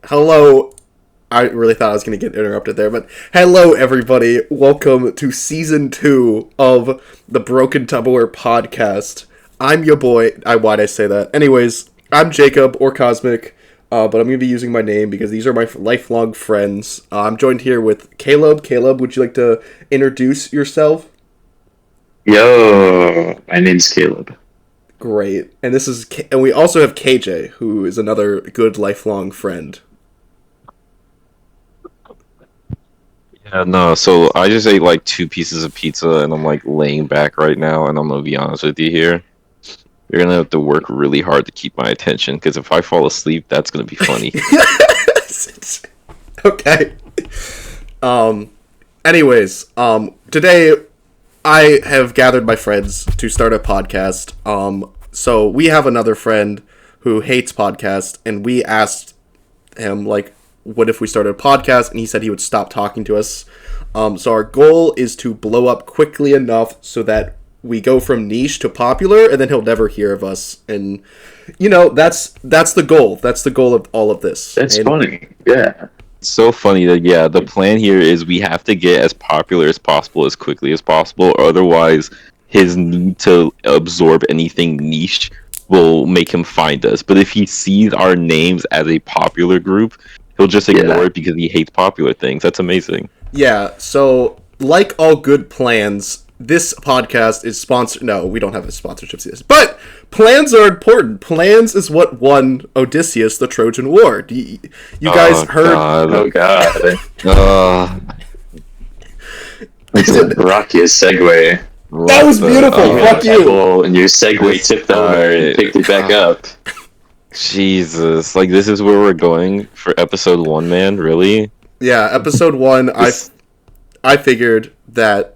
Hello. I really thought I was going to get interrupted there, but hello, everybody. Welcome to Season 2 of the Broken Tupperware Podcast. I'm your boy. Why'd I say that? Anyways, I'm Jacob, or Cosmic, but I'm going to be using my name because these are my lifelong friends. I'm joined here with Caleb. Caleb, would you like to introduce yourself? Yo, my name's Caleb. Great. And we also have KJ, who is another good lifelong friend. Yeah, no, so I just ate like 2 pieces of pizza and I'm like laying back right now, and I'm gonna be honest with you here. You're gonna have to work really hard to keep my attention, because if I fall asleep, that's gonna be funny. Okay. Anyways, today I have gathered my friends to start a podcast. So we have another friend who hates podcasts, and we asked him, like, what if we started a podcast, and he said he would stop talking to us. So our goal is to blow up quickly enough so that we go from niche to popular, and then he'll never hear of us. And, you know, that's the goal. That's the goal of all of this. That's funny. Yeah. It's so funny that, yeah, the plan here is we have to get as popular as possible as quickly as possible, or otherwise his need to absorb anything niche will make him find us. But if he sees our names as a popular group, he'll just ignore it because he hates popular things. That's amazing. Yeah, so like all good plans, this podcast is sponsored. No, we don't have a sponsorship to this. But plans are important. Plans is what won Odysseus the Trojan War. You guys heard? God. Oh, God. It's the rockiest segue. That was beautiful. Fuck you. And your segue tipped over and picked it back up. Jesus, like this is where we're going for episode 1, man. Really? Yeah, episode 1. I figured that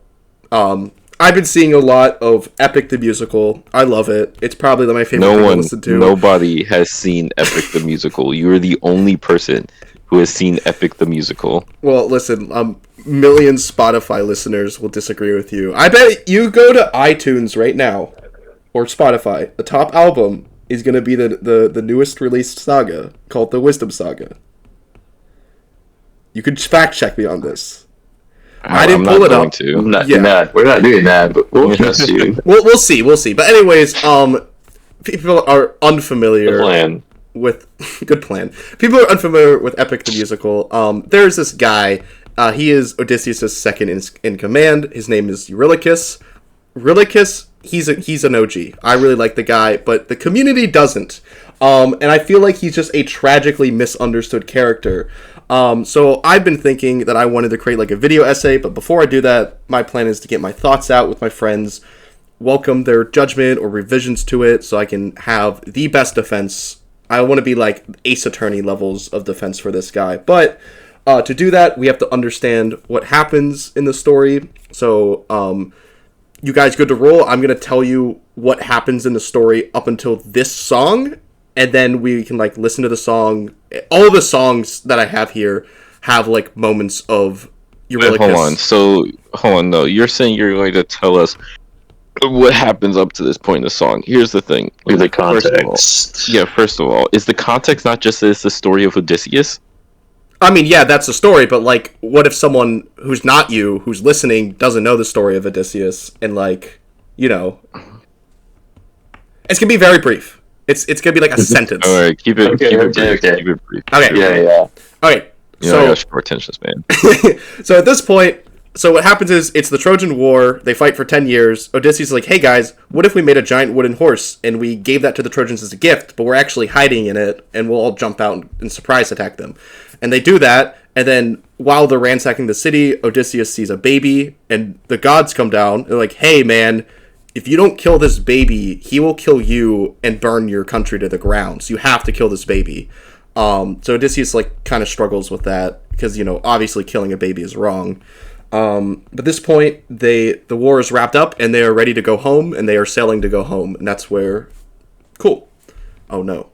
I've been seeing a lot of Epic the Musical. I love it. It's probably my favorite thing to listen to. Nobody has seen Epic the Musical. You are the only person who has seen Epic the Musical. Well, listen, million Spotify listeners will disagree with you. I bet you go to iTunes right now, or Spotify. The top album is going to be the newest released saga, called the Wisdom Saga. You could fact check me on this. I didn't pull it up. We're not doing that, but we'll trust you. We'll see. But anyways, people are unfamiliar with... Good plan. People are unfamiliar with Epic the Musical. There's this guy. He is Odysseus' second in command. His name is Eurylochus. Eurylochus, he's an OG. I really like the guy, but the community doesn't. And I feel like he's just a tragically misunderstood character. So I've been thinking that I wanted to create like a video essay, but before I do that, my plan is to get my thoughts out with my friends, welcome their judgment or revisions to it, so I can have the best defense. I want to be like Ace Attorney levels of defense for this guy. But to do that, we have to understand what happens in the story. So, you guys good to roll? I'm going to tell you what happens in the story up until this song, and then we can like listen to the song. All the songs that I have here have like moments of Eurylochus. Hold on, no. You're saying you're going to tell us what happens up to this point in the song. Here's the thing. The context. First of all, is the context not just this the story of Odysseus? I mean, yeah, that's the story, but, like, what if someone who's not you, who's listening, doesn't know the story of Odysseus, and, like, you know... It's gonna be very brief. It's gonna be, like, a sentence. Alright, keep it brief. Okay. Yeah. Alright, so... I got short attention span. So at this point, so what happens is, it's the Trojan War, they fight for 10 years, Odysseus is like, hey guys, what if we made a giant wooden horse, and we gave that to the Trojans as a gift, but we're actually hiding in it, and we'll all jump out and surprise attack them. And they do that, and then while they're ransacking the city, Odysseus sees a baby, and the gods come down. They're like, hey, man, if you don't kill this baby, he will kill you and burn your country to the ground. So you have to kill this baby. So Odysseus, like, kind of struggles with that, because, you know, obviously killing a baby is wrong. But at this point, the war is wrapped up, and they are ready to go home, and they are sailing to go home. And that's where... Cool. Oh, no.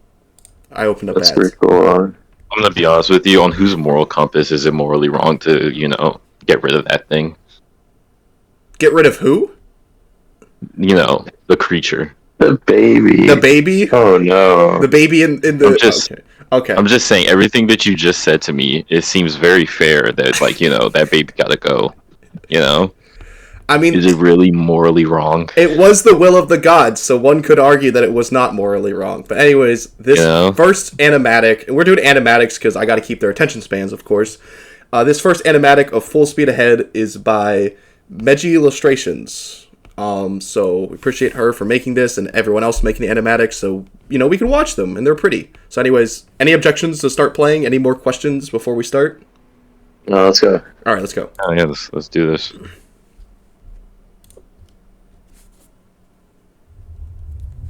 I opened up ads. That's pretty cool. I'm gonna be honest with you, on whose moral compass is it morally wrong to, you know, get rid of that thing? Get rid of who? You know, the creature. The baby. The baby? Oh, no. The baby in the... Okay. I'm just saying everything that you just said to me. It seems very fair that like that baby gotta go. I mean, is it really morally wrong? It was the will of the gods, so one could argue that it was not morally wrong. But anyways, this first animatic, and we're doing animatics because I got to keep their attention spans, of course. This first animatic of Full Speed Ahead is by Mejillustrates. So we appreciate her for making this and everyone else making the animatics. So we can watch them and they're pretty. So anyways, any objections to start playing? Any more questions before we start? No, let's go. All right, let's go. Oh yeah, let's do this.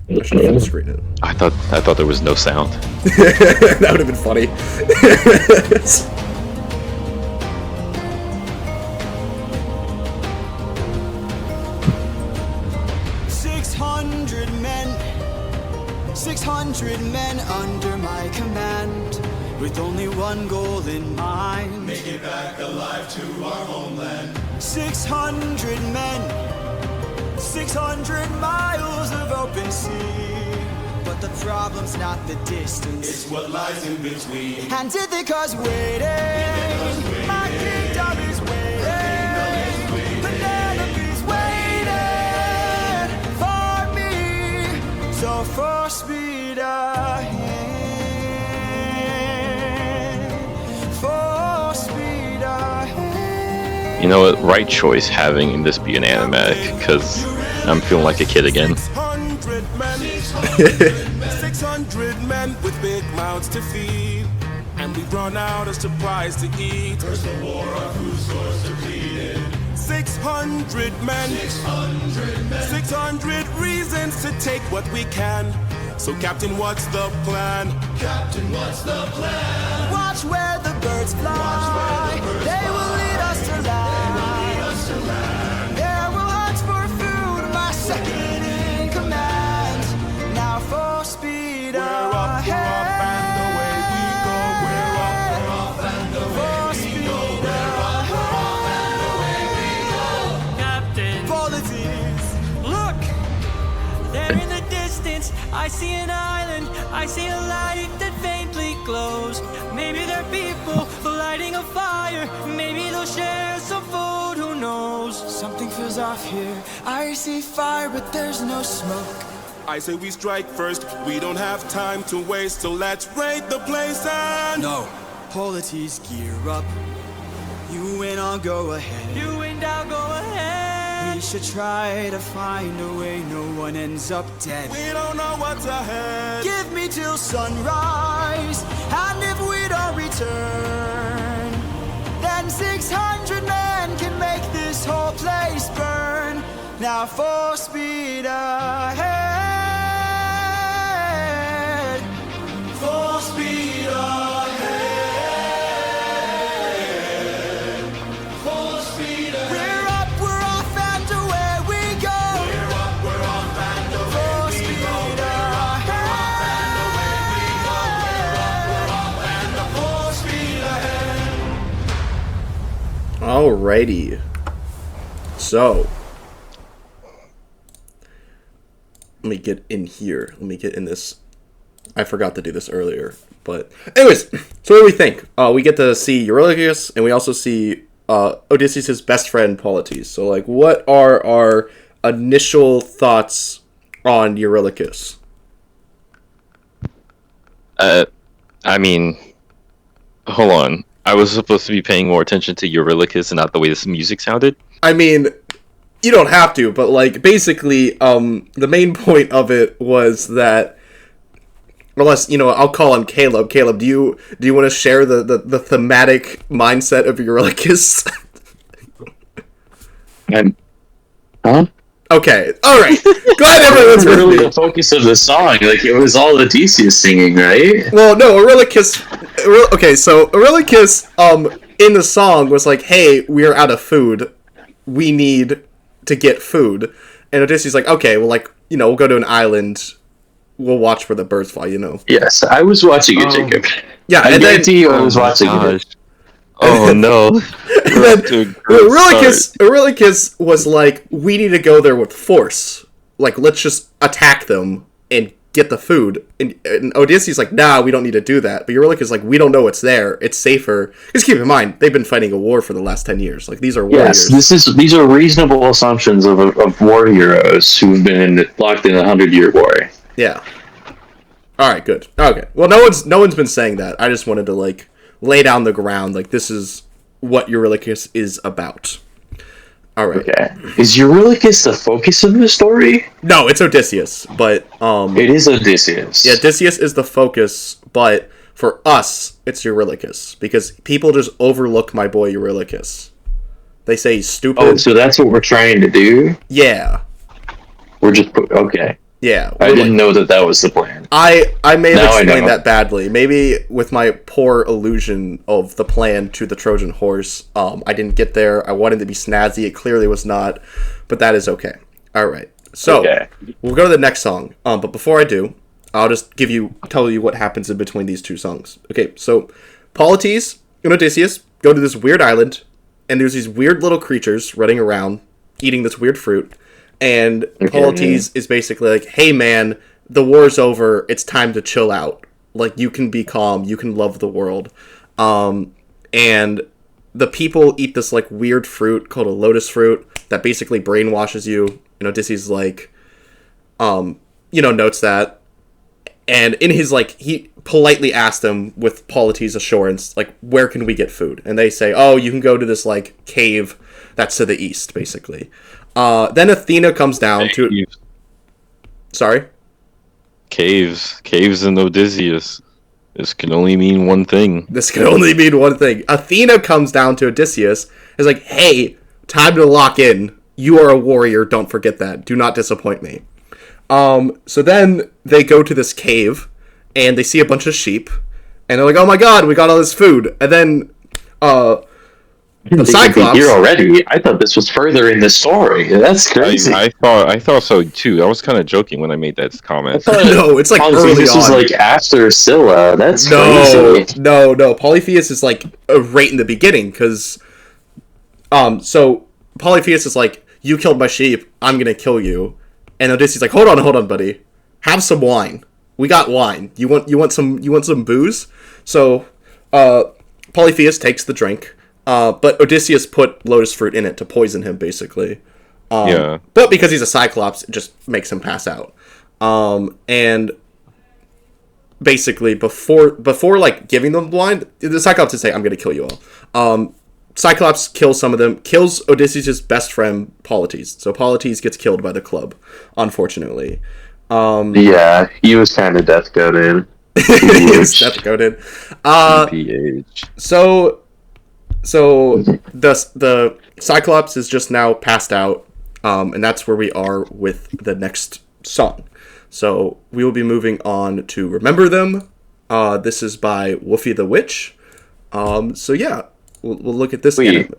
I should full screen it. I thought there was no sound. That would have been funny. 600 men under my command, with only one goal in mind: make it back alive to our homeland. 600 men, 600 miles of open sea. But the problem's not the distance, it's what lies in between. And Ithaca's waiting, my kingdom is waiting, Penelope's waiting for me. So full speed ahead, full speed ahead. You know what? Right choice having this be an animatic, because I'm feeling like a kid again. 600 men with big mouths to feed, and we run out of supplies to eat. First the war of whose source depleted. 600 men, 600 reasons to take what we can. So Captain, what's the plan? Captain, what's the plan? Watch where the birds fly, they will lead us to land. There will hunt for food, my second in command. Now full speed ahead. We're up and away we go. We're up and away we go. We're up and away we go. Captain Volunteers, look! There in the distance, I see an island. I see a light that faintly glows. Maybe they're people lighting a fire. Maybe they'll share some food, who knows? Something feels off here. I see fire, but there's no smoke. I say we strike first, we don't have time to waste, so let's raid the place and... No. Polities, gear up. You win, I'll go ahead. You and I'll go ahead. We should try to find a way no one ends up dead. We don't know what's ahead. Give me till sunrise, and if we don't return, then 600 men can make this whole place burn. Now full speed ahead, full speed ahead, full speed ahead. We're up, we're off, and away we go. We're up, we're off, and away we go. We're up, we're off, and away we go. We're up, we're off, and full speed ahead. Alrighty. So, let me get in here. Let me get in this. I forgot to do this earlier. But anyways, so what do we think? We get to see Eurylochus, and we also see Odysseus' best friend, Polites. So, like, what are our initial thoughts on Eurylochus? I mean, hold on. I was supposed to be paying more attention to Eurylochus and not the way this music sounded. I mean, you don't have to, but, like, basically, the main point of it was that, unless, I'll call on Caleb. Caleb, do you want to share the thematic mindset of Eurylochus? Huh? Okay, alright. Glad everyone's with really me. the focus of the song. Like, it was all Odysseus singing, right? Well, no, Eurylochus... Okay, so Eurylochus, in the song was like, hey, we're out of food. We need to get food. And Odysseus like, okay, well, like, we'll go to an island. We'll watch where the birds fly, Yes, I was watching it, Jacob. Yeah, I and then... guarantee you I was watching it. Oh no! And then Eurylochus was like, we need to go there with force. Like, let's just attack them and get the food. And Odysseus like, nah, we don't need to do that. But Eurylochus is like, we don't know what's there. It's safer. Just keep in mind, they've been fighting a war for the last 10 years. Like, these are warriors. Yes, these are reasonable assumptions of war heroes who've been locked in a 100-year war. Yeah. All right, good. Okay. Well, no one's been saying that. I just wanted to like lay down the ground. Like, this is what Eurylochus is about. All right. Okay. Is Eurylochus the focus of the story? No, it's Odysseus, but it is Odysseus. Yeah, Odysseus is the focus, but for us, it's Eurylochus because people just overlook my boy Eurylochus. They say he's stupid. Oh, so that's what we're trying to do? Yeah. We're just okay. Yeah. I didn't know that was the plan. I may have explained that badly. Maybe with my poor illusion of the plan to the Trojan horse, I didn't get there. I wanted to be snazzy. It clearly was not, but that is okay. All right. So we'll go to the next song. But before I do, I'll just tell you what happens in between these two songs. Okay. So Polites and Odysseus go to this weird island, and there's these weird little creatures running around eating this weird fruit. And Polites is basically like, hey man, the war's over, it's time to chill out. Like, you can be calm, you can love the world. And the people eat this like weird fruit called a lotus fruit that basically brainwashes you. And Odysseus like, notes that. And in his like, he politely asked them with Polites' assurance, like, where can we get food? And they say, oh, you can go to this like cave that's to the east, basically. Then Athena comes down to... Sorry? Caves and Odysseus. This can only mean one thing. Athena comes down to Odysseus. Is like, hey, time to lock in. You are a warrior. Don't forget that. Do not disappoint me. So then they go to this cave, and they see a bunch of sheep. And they're like, oh my god, we got all this food. And then... the Cyclops here already. I thought this was further in the story. That's crazy. I thought so too. I was kind of joking when I made that comment. No, it's like early on. This was like after Scylla. That's crazy. No. Polypheus is like right in the beginning because, so Polypheus is like, you killed my sheep. I'm gonna kill you, and Odysseus is like, hold on, buddy. Have some wine. We got wine. You want some booze? So, Polypheus takes the drink. But Odysseus put lotus fruit in it to poison him, basically. But because he's a Cyclops, it just makes him pass out. And basically, before like giving them the wine, the Cyclops would say, "I'm going to kill you all." Cyclops kills some of them, kills Odysseus' best friend Polites. So Polites gets killed by the club, unfortunately. Yeah, he was kind of death goated. He was death goated. So the Cyclops is just now passed out, and that's where we are with the next song. So we will be moving on to Remember Them. This is by Woofy the Witch. So yeah, we'll look at this. Sorry.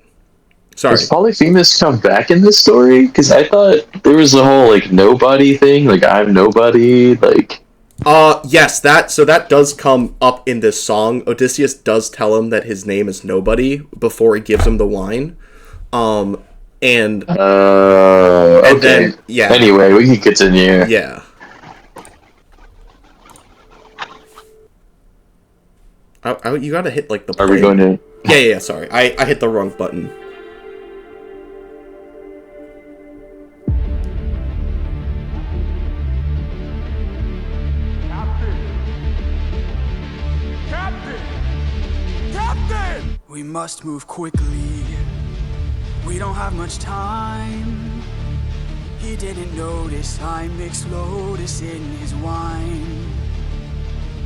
Does Polyphemus come back in this story? Because I thought there was a whole like nobody thing, like I'm nobody, like. Yes, that does come up in this song. Odysseus does tell him that his name is Nobody before he gives him the wine. Okay. Then, yeah. Anyway, we can continue. Yeah. You gotta hit, like, the play. Are we going to... Yeah, sorry. I hit the wrong button. We must move quickly. We don't have much time. He didn't notice I mixed lotus in his wine.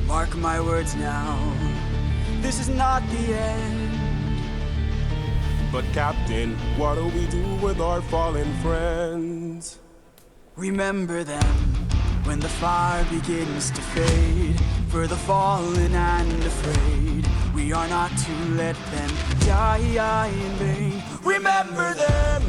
Mark my words now. This is not the end. But Captain, what do we do with our fallen friends? Remember them when the fire begins to fade. For the fallen and afraid, we are not to let them die in vain. Remember them,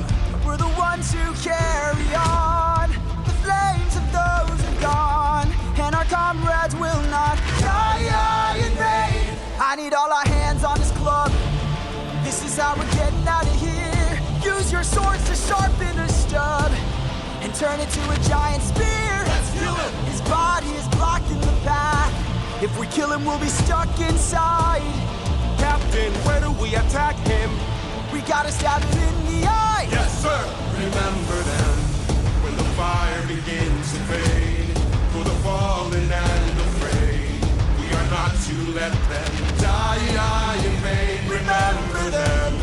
we're the ones who carry on. The flames of those are gone, and our comrades will not die in vain. I need all our hands on this club. This is how we're getting out of here. Use your swords to sharpen a stub and turn it to a giant spear. Let's fuel it. His body is blocking the path. If we kill him, we'll be stuck inside. Captain, where do we attack him? We gotta stab him in the eye. Yes, sir. Remember them when the fire begins to fade. For the fallen and afraid, we are not to let them die in vain. Remember them,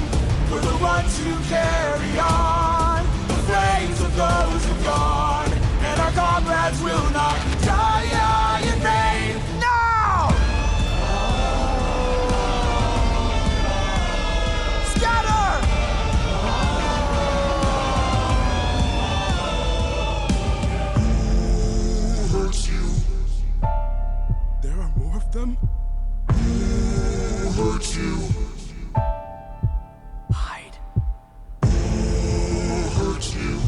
we're the ones who carry on the flames of those who've gone, and our comrades will not die in vain. No! Scatter! Who hurts you? There are more of them? Who hurts you? Hide. Who hurts you?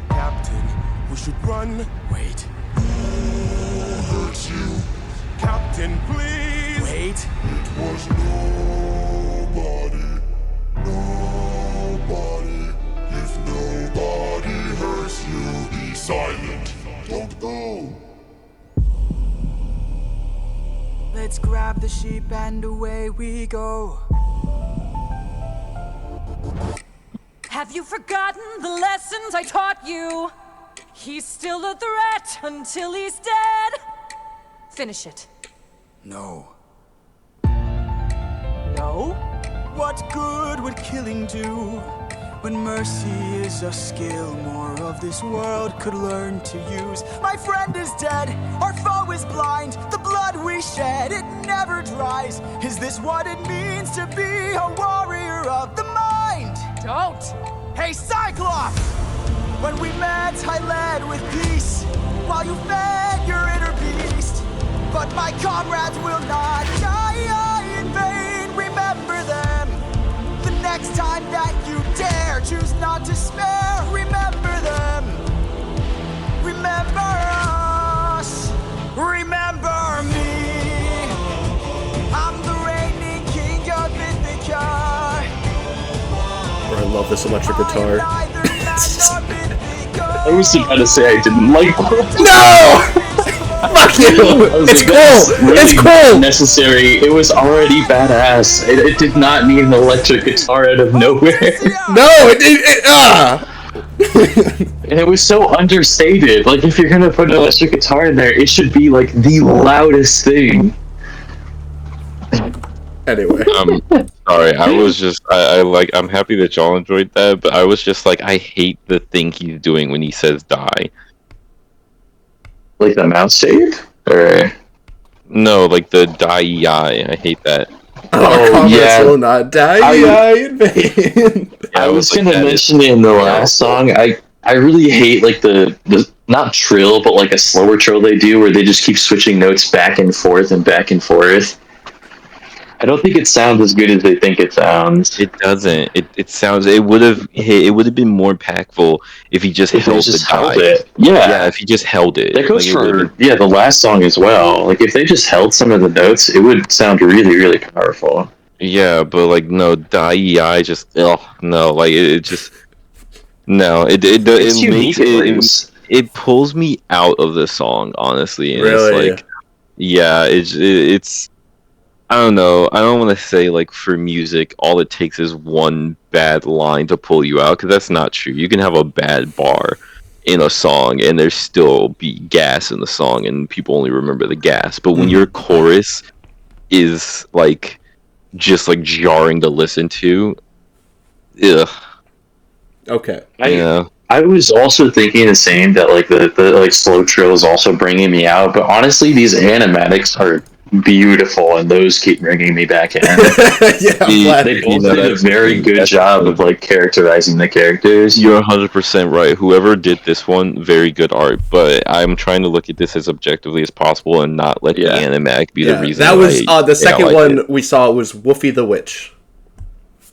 Captain, we should run. Wait. Who hurts you? Captain, please! Wait. It was nobody. Nobody. If nobody hurts you, be silent. Don't go. Let's grab the sheep and away we go. Have you forgotten the lessons I taught you? He's still a threat until he's dead. Finish it. No. No? What good would killing do? When mercy is a skill more of this world could learn to use. My friend is dead, our foe is blind. The blood we shed, it never dries. Is this what it means to be a warrior of the mind? Don't! Hey, Cyclops! When we met, I led with peace, while you fed your inner beast. But my comrades will not die in vain. Remember them. The next time that you dare, choose not to spare. Remember them. Remember us. Remember me. I'm the reigning king of Ithaca. I love this electric guitar. I was about to say I didn't like it. No! Fuck you! It's cool! Really It's cool! necessary. It was already badass. It did not need an electric guitar out of nowhere. No! And it was so understated. Like, if you're gonna put an electric guitar in there, it should be like the loudest thing. Anyway. Sorry, I was just I'm happy that y'all enjoyed that, but I was just like, I hate the thing he's doing when he says die. Like the mouse shade? Or No, like the die. I hate that. Oh yeah. Will not die in vain. Yeah, I was like, gonna mention it in the last song. I really hate like the not trill, but like a slower trill they do where they just keep switching notes back and forth and back and forth. I don't think it sounds as good as they think it sounds. It doesn't. It sounds. It would have been more impactful if he just held the die. It. Yeah, if he just held it. That goes like, for the last song as well. Like if they just held some of the notes, it would sound really, really powerful. Yeah, but like no, die just no, like it just no. It pulls me out of the song, honestly. And Really? It's like it's. I don't know. I don't want to say like for music, all it takes is one bad line to pull you out, because that's not true. You can have a bad bar in a song, and there still be gas in the song, and people only remember the gas. But when your chorus is like just like jarring to listen to, ugh. Okay. I was also thinking the same, that like the like slow trill is also bringing me out. But honestly, these animatics are beautiful, and those keep bringing me back in. Yeah, I'm glad. They both did a very good job of like characterizing the characters. You're 100% right. Whoever did this one, very good art. But I'm trying to look at this as objectively as possible and not let the animatic be the reason. That was the second one we saw was Woofy the Witch.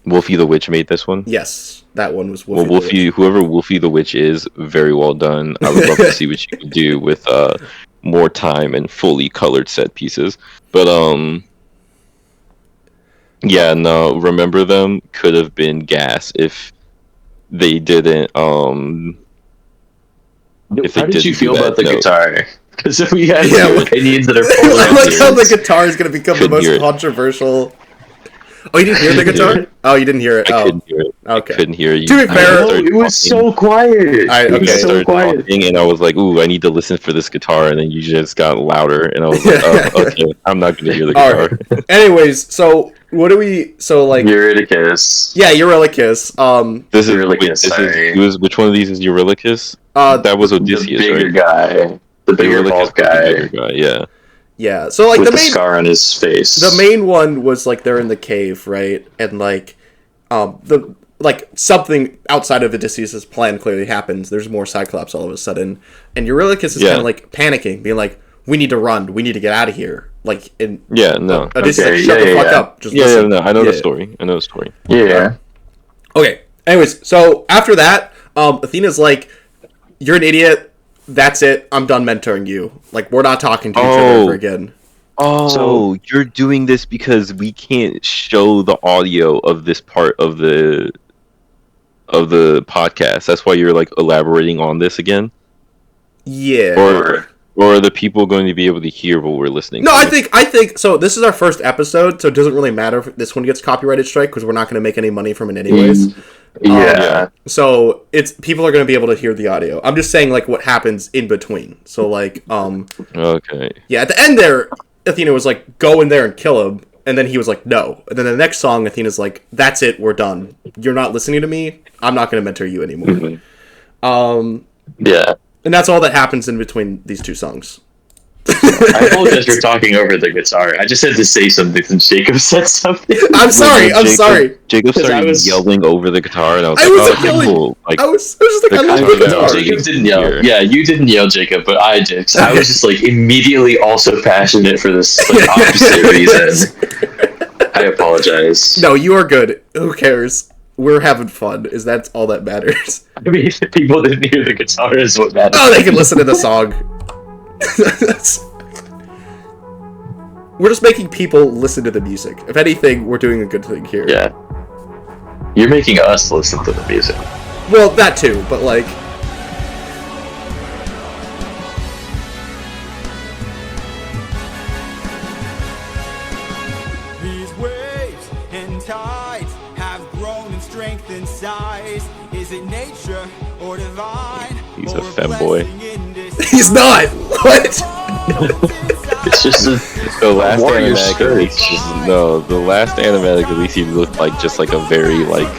Wolfie the Witch made this one? Yes, that one was Woofy. Well, Wolfie, whoever Wolfie the Witch is, very well done. I would love to see what you can do with more time and fully colored set pieces. But yeah, no, Remember Them could have been gas if they didn't How did you feel about the guitar? Because if we have Yeah, opinions that are I like how the opinions. guitar is going to become the Couldn't hear most it. controversial. Oh, you didn't hear the guitar? Oh, you didn't hear it. I Oh, couldn't hear it. okay. I couldn't hear you. To be I fair- No, started it was talking. so quiet. Okay. It You was so started quiet. talking, and I was like, "Ooh, I need to listen for this guitar," and then you just got louder, and I was like, "Oh, okay, I'm not going to hear the All guitar." right. Anyways, so what do we? So like, Eurylochus. yeah, Eurylochus. This is, Eurylochus, wait, this sorry. is which one of these is Eurylochus? Uh, That was The Odysseus, bigger right? guy. The bigger Eurylochus bald was the guy. bigger guy, yeah. yeah. So like With the the main, scar on his face. the main one was like they're in the cave, right? And like, the like something outside of Odysseus' plan clearly happens. There's more Cyclops all of a sudden, and Eurylochus is Yeah. kind of like panicking, being like, "We need to run. We need to get out of here." Like, in Yeah, no. Odysseus, Okay, like, shut the yeah, fuck yeah. up. Just Yeah, listen. no, I know Yeah. the story. I know the story. Yeah. Okay. Anyways, so after that, Athena's like, "You're an idiot. That's it. I'm done mentoring you. Like, we're not talking to each other Oh. ever again." Oh, So- you're doing this because we can't show the audio of this part of the podcast. That's why you're like elaborating on this again, Yeah. or are the people going to be able to hear what we're listening? No, to? I think so. This is our first episode, so it doesn't really matter if this one gets copyrighted strike because we're not going to make any money from it anyways. Yeah. So it's people are going to be able to hear the audio. I'm just saying like what happens in between. So like Okay. yeah, at the end there, Athena was like, "Go in there and kill him," and then he was like, "No." And then the next song, Athena's like, "That's it. We're done. You're not listening to me. I'm not going to mentor you anymore." Mhm. Yeah. And that's all that happens in between these two songs. I apologize for talking over the guitar. I just had to say something since Jacob said something. I'm sorry. I'm sorry. Jacob 'Cause I started was- yelling over the guitar, and I was I like, wasn't "Oh, okay, yelling. cool." Like, I was just like, the I love kind the of- guitar. Jacob didn't yell. Here. Yeah, you didn't yell, Jacob, but I did. 'Cause I was just like immediately also passionate for this like, opposite reason. I apologize. No, you are good. Who cares? We're having fun. That's all that matters. I mean, if people didn't hear the guitar is what matters. Oh, they can listen to the song. We're just making people listen to the music. If anything, we're doing a good thing here. Yeah. You're making us listen to the music. Well, that too, but like... These waves and tides have grown in strength and size. Is it nature or divine? He's a or femboy. blessing in disguise? He's not! What? It's just the last warrior animatic, skirt. at least, the last animatic, at least he looked like just like a very like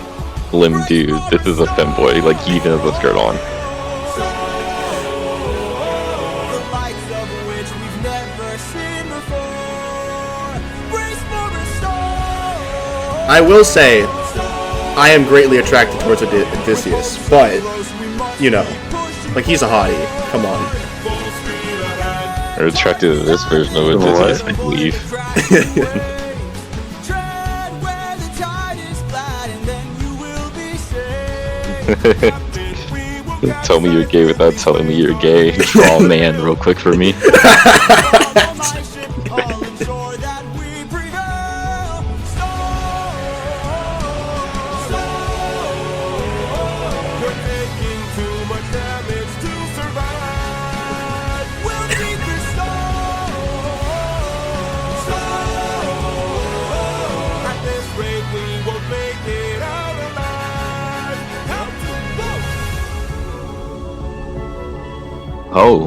slim dude. This is a femboy, like he even has a skirt on. The likes of which we've never seen before. Brace for a storm. I will say, I am greatly attracted towards Odysseus, but, you know, like, he's a hottie. Come on. Or attracted to this version of Odysseus, I believe. Tread where the tide is flat, and then you will be safe. Tell me you're gay without telling me you're gay. Draw a man real quick for me. All ensure that we prevail. We're taking too much damage to survive. We'll keep this at this rate, we won't make it out alive. Help to Oh,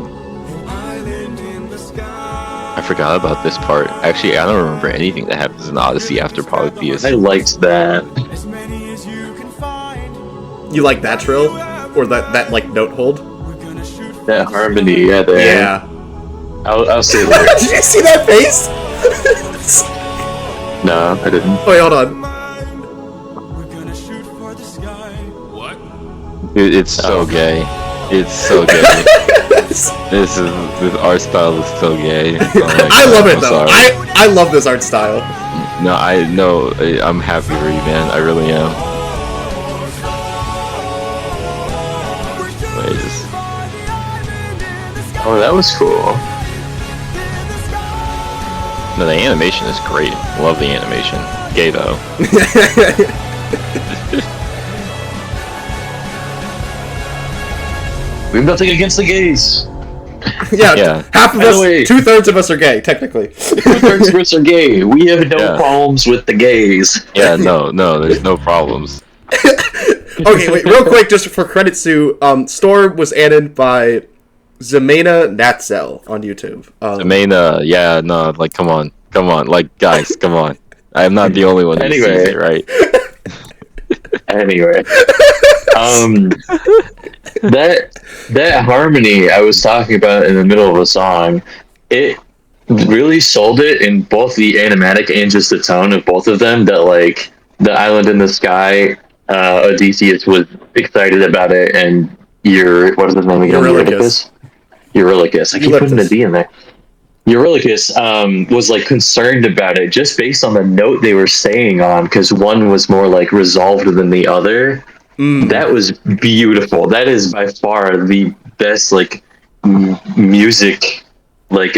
island in the sky. I forgot about this part. Actually, I don't remember anything that happens in Odyssey after Polytheus. I liked that. As many as you can find. You like that trill? Or that like, note hold? We're gonna shoot for That harmony, yeah, there. Yeah. I'll say that. Did you see that face? No, I didn't. Wait, hold on. We're gonna shoot for the sky. Dude, it's so gay. It's so gay. This art style is so gay. Oh my I God, love it I'm though. sorry. I love this art style. No, I'm happy for you, man. I really am. Wait, just- Oh, that was cool. No, the animation is great. Love the animation. Gay though. We've nothing against the gays. Yeah, half of us, 2/3 of us are gay, technically. 2/3 of us are gay. We have no problems with the gays. Yeah, no, there's no problems. Okay, wait, real quick, just for credit, Sue. Storm was added by Zemena Natzel on YouTube. Zemena, yeah, no, like, come on, like, guys, come on. I'm not the only one who sees it, right? Anyway, that harmony I was talking about in the middle of a song, it really sold it in both the animatic and just the tone of both of them. That like the island in the sky, Odysseus was excited about it, and what is his name again? Eurylochus. I keep putting a D in there. Eurylochus was like concerned about it just based on the note they were staying on, because one was more like resolved than the other. That was beautiful. That is by far the best like music like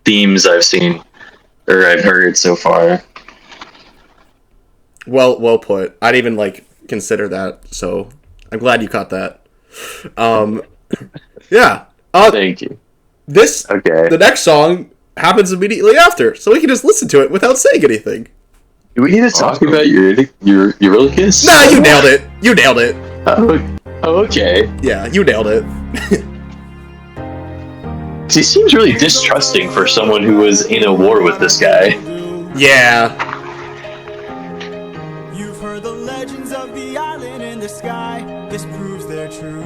themes I've seen or I've heard so far. Well put. I'd even like consider that, so I'm glad you caught that. Yeah. Thank you. The next song happens immediately after, so we can just listen to it without saying anything. Do we need to talk about Eurylochus? Nah, you nailed it. You nailed it. Oh, okay. Yeah, you nailed it. He seems really distrusting for someone who was in a war with this guy. Yeah. You've heard the legends of the island in the sky. This proves they're true.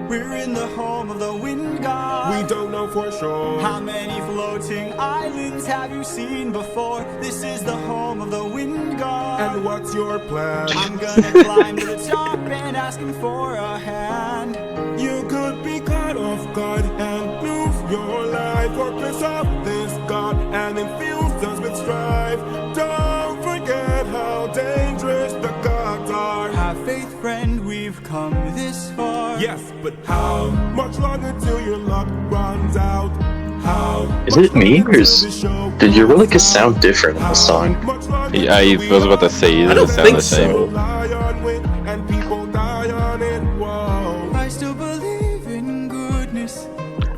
We're in the home of the wind god. We don't know for sure. How many floating islands have you seen before? This is the home of the wind god. And what's your plan? I'm gonna climb to the top and ask him for a hand. You could be caught off guard and lose your life. Purpose of this god and infuse us with strife. Don't forget how dangerous the gods are. Have faith, friend, we've come this far. Yes, but how much longer till your luck runs out? How is it me, or did Eurylochus sound different in the song? Yeah, I was about to say, it doesn't sound the same. So. I still believe in goodness.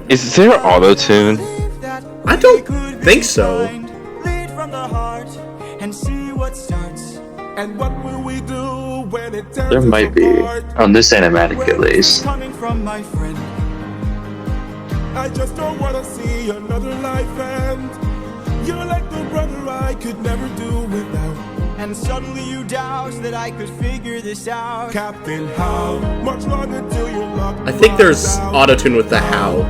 Is there auto-tune? I don't think so. Lead from the heart and see what starts. And what will we do when it turns There might be, on this animatic at least. Coming from my friend. I just don't wanna see another life end. You're like the brother I could never do without. And suddenly you doubt that I could figure this out. Captain, how much longer till your luck I think there's auto-tune with the how.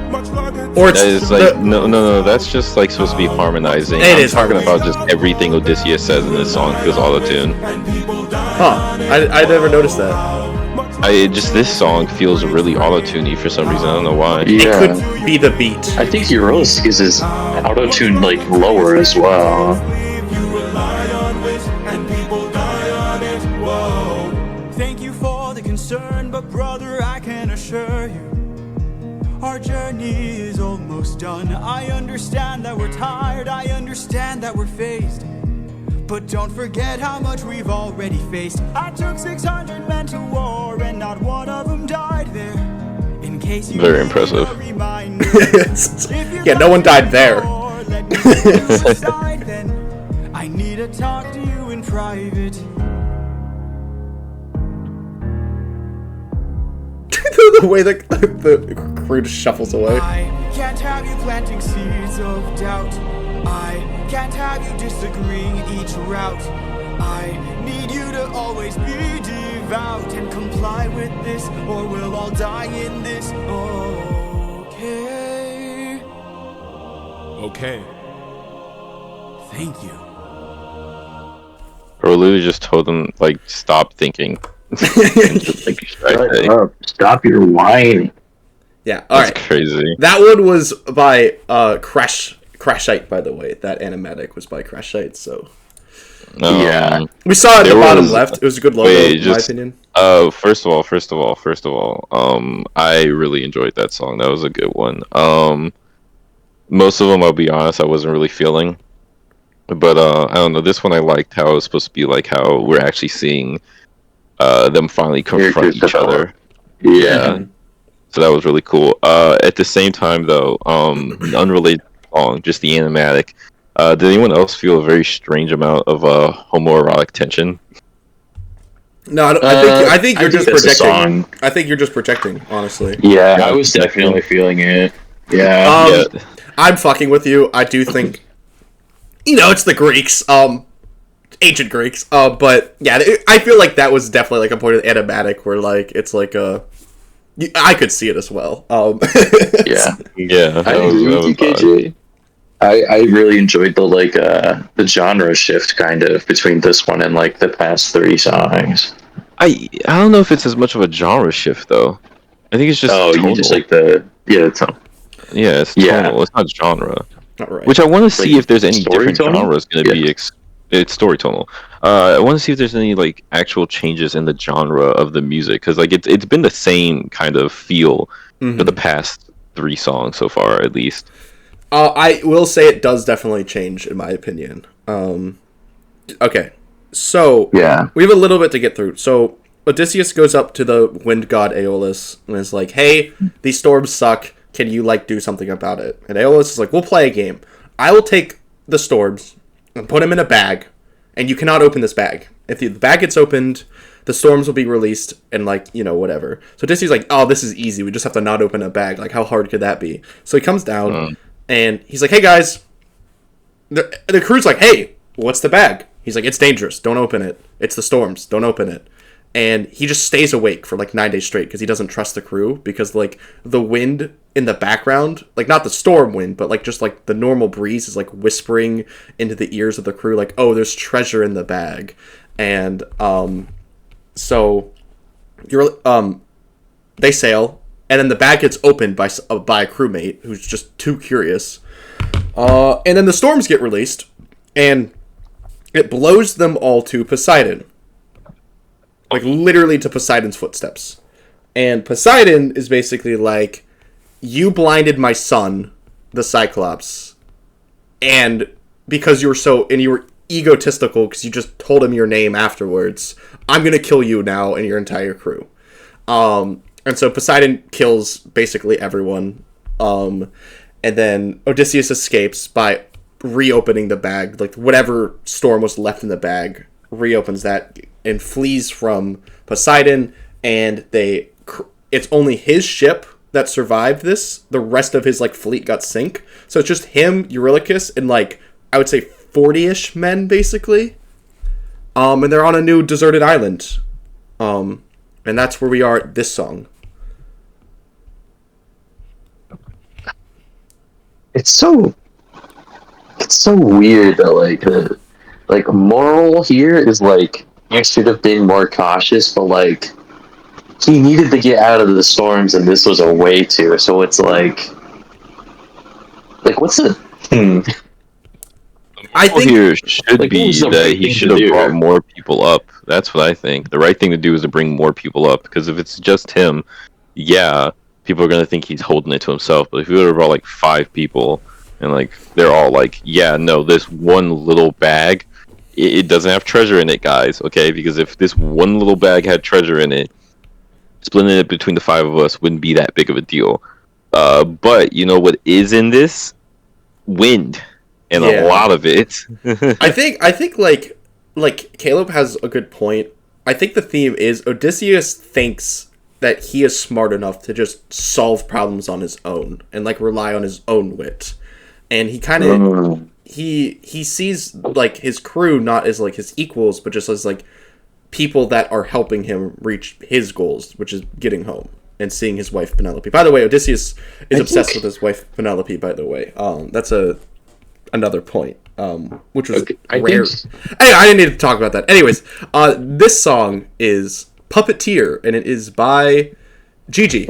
Or it's That is like no. That's just like supposed to be harmonizing. I'm talking about just everything Odysseus says in this song feels auto-tune. Huh? I never noticed that. This song feels really auto-tuney for some reason. I don't know why. It could be the beat. I think Eurylochus is auto-tuned like lower as well. Thank you for the concern, but brother, I can assure you, our journey is almost done. I understand that we're tired, I understand that we're phased, but don't forget how much we've already faced. I took 600 men to war, and not one of them died there. In case you Very impressive. Yeah, no one died there. Then I need to talk to you in private. The way the crew just shuffles away. I can't have you planting seeds of doubt. I can't have you disagreeing each route. I need you to always be devout and comply with this, or we'll all die in this. Okay. Okay. Thank you. Rolu just told him like stop thinking. Just, like, Shut up. Stop your whining. Yeah, alright. That's crazy. That one was by Crashite, by the way. That animatic was by Crashite, so... Yeah. We saw it at the bottom left. It was a good logo, in my opinion. First of all, I really enjoyed that song. That was a good one. Most of them, I'll be honest, I wasn't really feeling. But, I don't know, this one I liked how it was supposed to be like how we're actually seeing them finally confront each other. Yeah. So that was really cool. At the same time, though, unrelated song, just the animatic. Did anyone else feel a very strange amount of homoerotic tension? No, I think you're just projecting. I think you're just projecting, honestly. Yeah, I was definitely feeling it. Yeah. I'm fucking with you. I do think, it's the Greeks, ancient Greeks. But yeah, I feel like that was definitely like a point of the animatic where like it's like I could see it as well. Yeah. Yeah. I agree with you, KJ. I really enjoyed the genre shift kind of between this one and like the past 3 songs. I don't know if it's as much of a genre shift though. I think it's just tonal. You just like the it's tonal. Yeah, it's tonal. It's not genre. Not right. Which I want to see if there's any different tonal? genres going to be. It's story tonal. I want to see if there's any like actual changes in the genre of the music because like it's been the same kind of feel for the past 3 songs so far at least. I will say it does definitely change in my opinion. Okay, so we have a little bit to get through. So Odysseus goes up to the wind god Aeolus and is like, "Hey, these storms suck. Can you like do something about it?" And Aeolus is like, "We'll play a game. I will take the storms and put them in a bag, and you cannot open this bag. If the bag gets opened, the storms will be released, and like whatever." So Odysseus is like, "Oh, this is easy. We just have to not open a bag. Like, how hard could that be?" So he comes down and he's like, "Hey guys." The crew's like, "Hey, what's the bag?" He's like, "It's dangerous. Don't open it. It's the storms. Don't open it." And he just stays awake for like 9 days straight because he doesn't trust the crew because like the wind in the background, like not the storm wind, but like just like the normal breeze is like whispering into the ears of the crew like, "Oh, there's treasure in the bag." And so they sail, and then the bag gets opened by a crewmate who's just too curious. And then the storms get released, and it blows them all to Poseidon. Like, literally to Poseidon's footsteps. And Poseidon is basically like, "You blinded my son, the Cyclops, and because you were egotistical because you just told him your name afterwards, I'm gonna kill you now and your entire crew." And so Poseidon kills basically everyone. And then Odysseus escapes by reopening the bag. Like, whatever storm was left in the bag, reopens that and flees from Poseidon, and it's only his ship that survived this. The rest of his like fleet got sink. So it's just him, Eurylochus, and like I would say 40-ish men basically. And they're on a new deserted island. And that's where we are at this song. It's so weird that like the moral here is like you should have been more cautious, but like he needed to get out of the storms and this was a way to. So it's like what's the I think here should be that he should have brought more people up. That's what I think. The right thing to do is to bring more people up, because if it's just him, yeah, people are gonna think he's holding it to himself. But if you would have brought like 5 people and like they're all like, "Yeah, no, this one little bag, it doesn't have treasure in it, guys." Okay, because if this one little bag had treasure in it, splitting it between the 5 of us wouldn't be that big of a deal. But you know what is in this? Wind. And a lot of it. I think like Caleb has a good point. I think the theme is Odysseus thinks that he is smart enough to just solve problems on his own and like rely on his own wit. And he kind of he sees like his crew not as like his equals, but just as like people that are helping him reach his goals, which is getting home and seeing his wife Penelope. By the way, Odysseus is obsessed with his wife Penelope, by the way. That's another point, which was rare. Anyway, I didn't need to talk about that. Anyways, this song is Puppeteer, and it is by Gigi.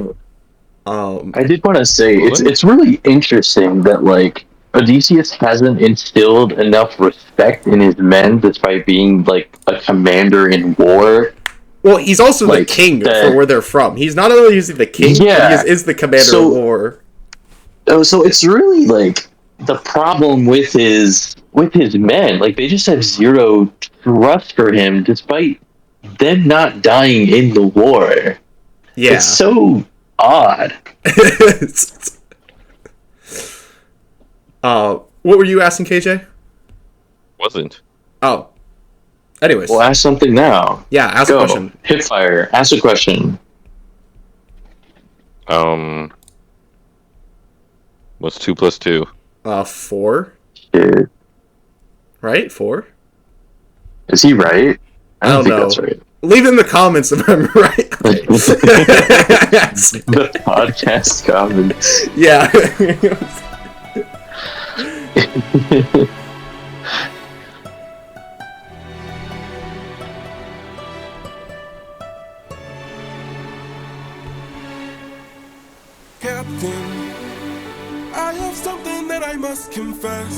I did want to say, it's really interesting that, like, Odysseus hasn't instilled enough respect in his men despite being, like, a commander in war. Well, he's also like, the king for where they're from. He's not only using the king, but he is the commander of war. Oh, so it's really, like, the problem with his men, like, they just have zero trust for him despite them not dying in the war. Yeah. It's so odd. What were you asking, KJ? Wasn't. Oh. Anyways. Well, ask something now. Yeah, ask a question. Hipfire, ask a question. What's 2 plus 2? 4. Shit. Right? 4? Is he right? I don't think know. that's right. Leave it in the comments if I'm right. The podcast comments. Yeah. Captain, I have something that I must confess.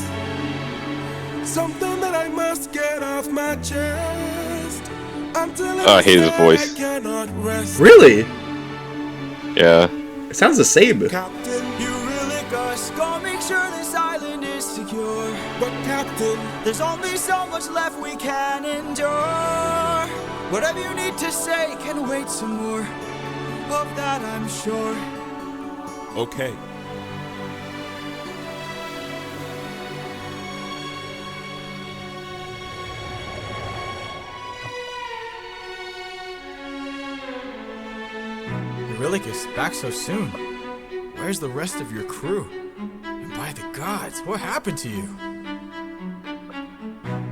Something that I must get off my chest. I hate his voice. I cannot rest. Really? Yeah. It sounds the same. Captain, Eurylochus, go make sure this island is secure. but Captain, There's only so much left we can endure. Whatever you need to say can wait some more. Of that I'm sure. okay. Eurylochus, back so soon. Where's the rest of your crew? And by the gods, what happened to you?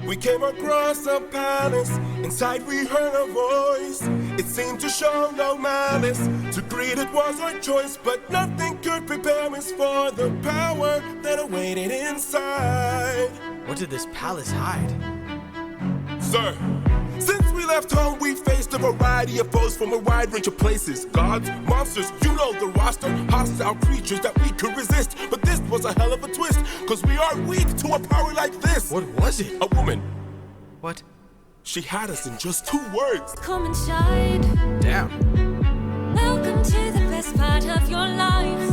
We came across a palace. Inside we heard a voice. It seemed to show no malice. To greet it was our choice, but nothing could prepare us for the power that awaited inside. What did this palace hide? Sir, since we left home, we faced a variety of foes from a wide range of places. Gods, monsters, you know the roster. Hostile creatures that we could resist. But this was a hell of a twist, cause we are weak to a power like this. What was it? A woman. What? She had us in just 2 words. Come inside. Damn. Welcome to the best part of your life.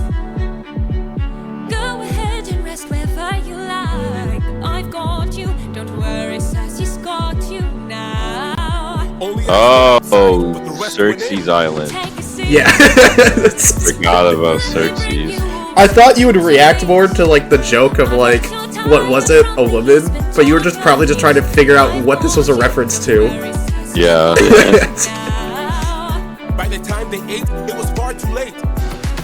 Go ahead and rest wherever you like. I've got you. Don't worry, Sassy's got you now. Only Oh, but the rest went in. Xerxes Island. Take a seat. Yeah. Forgot about Xerxes. I thought you would react more to like the joke of like, what was it, a woman? But you were just probably just trying to figure out what this was a reference to. Yeah. By the time they ate, it was far too late.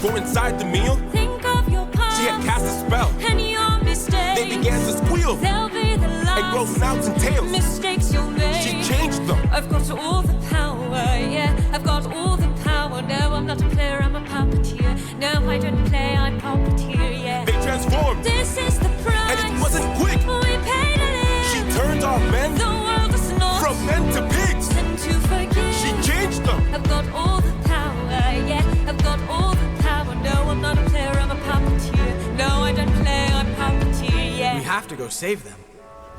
For inside the meal, Think of your past she had cast a spell. and your mistakes. They began to squeal They'll be the and grow last snouts and tails. mistakes you'll make. She changed them. I've got all the power, yeah. I've got all the power. No, I'm not a player, I'm a puppeteer. No, I don't play, I'm puppeteer, yeah. They transformed, This is the price. and it wasn't quick. We paid to live. She turned our men The world is not from men to pigs. and to forgive. She changed them. I've got all the power, yeah. I've got all the power. No, I'm not a player, I'm a puppeteer. No, I don't play, I'm puppeteer, yeah. We have to go save them.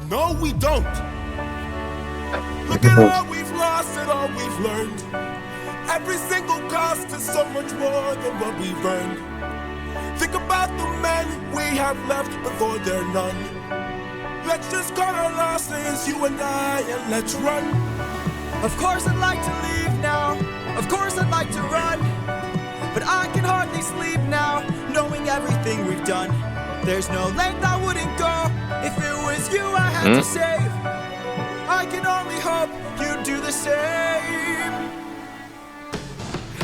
No, we don't. Look at all we've lost and all we've learned. Every single cost is so much more than what we've earned. Think about the men we have left before they're none. Let's just cut our losses, you and I, and let's run. Of course I'd like to leave now. Of course I'd like to run. But I can hardly sleep now, knowing everything we've done. There's no length I wouldn't go if it was you I had to save. I can only hope you'd do the same.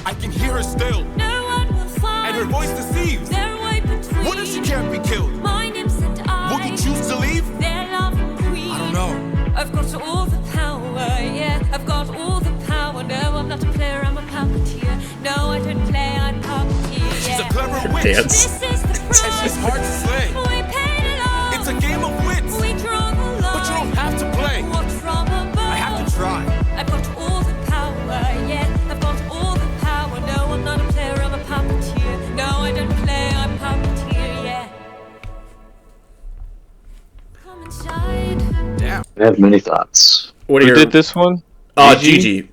I can hear her still, No one will find and her voice deceives. their way between. What if she can't be killed? My nymphs and I. Will you choose to leave? Their loving queen. I don't know. I've got all the power, yeah. I've got all the power. No, I'm not a player, I'm a puppeteer. No, I don't play, I'm puppeteer, She's yeah. a clever witch, Dance. This is the price. and she's hard to slay. We paid it all. It's a game of wits, We draw the line. but you don't have to play. Watch from above. I have to try. I've got all the power, yeah. I've got all the power. No, I'm not a player, I'm a puppeteer. No, I don't play, I'm puppeteer, yeah. Come inside. Damn. I have many thoughts. What are Who your... did this one? Gigi.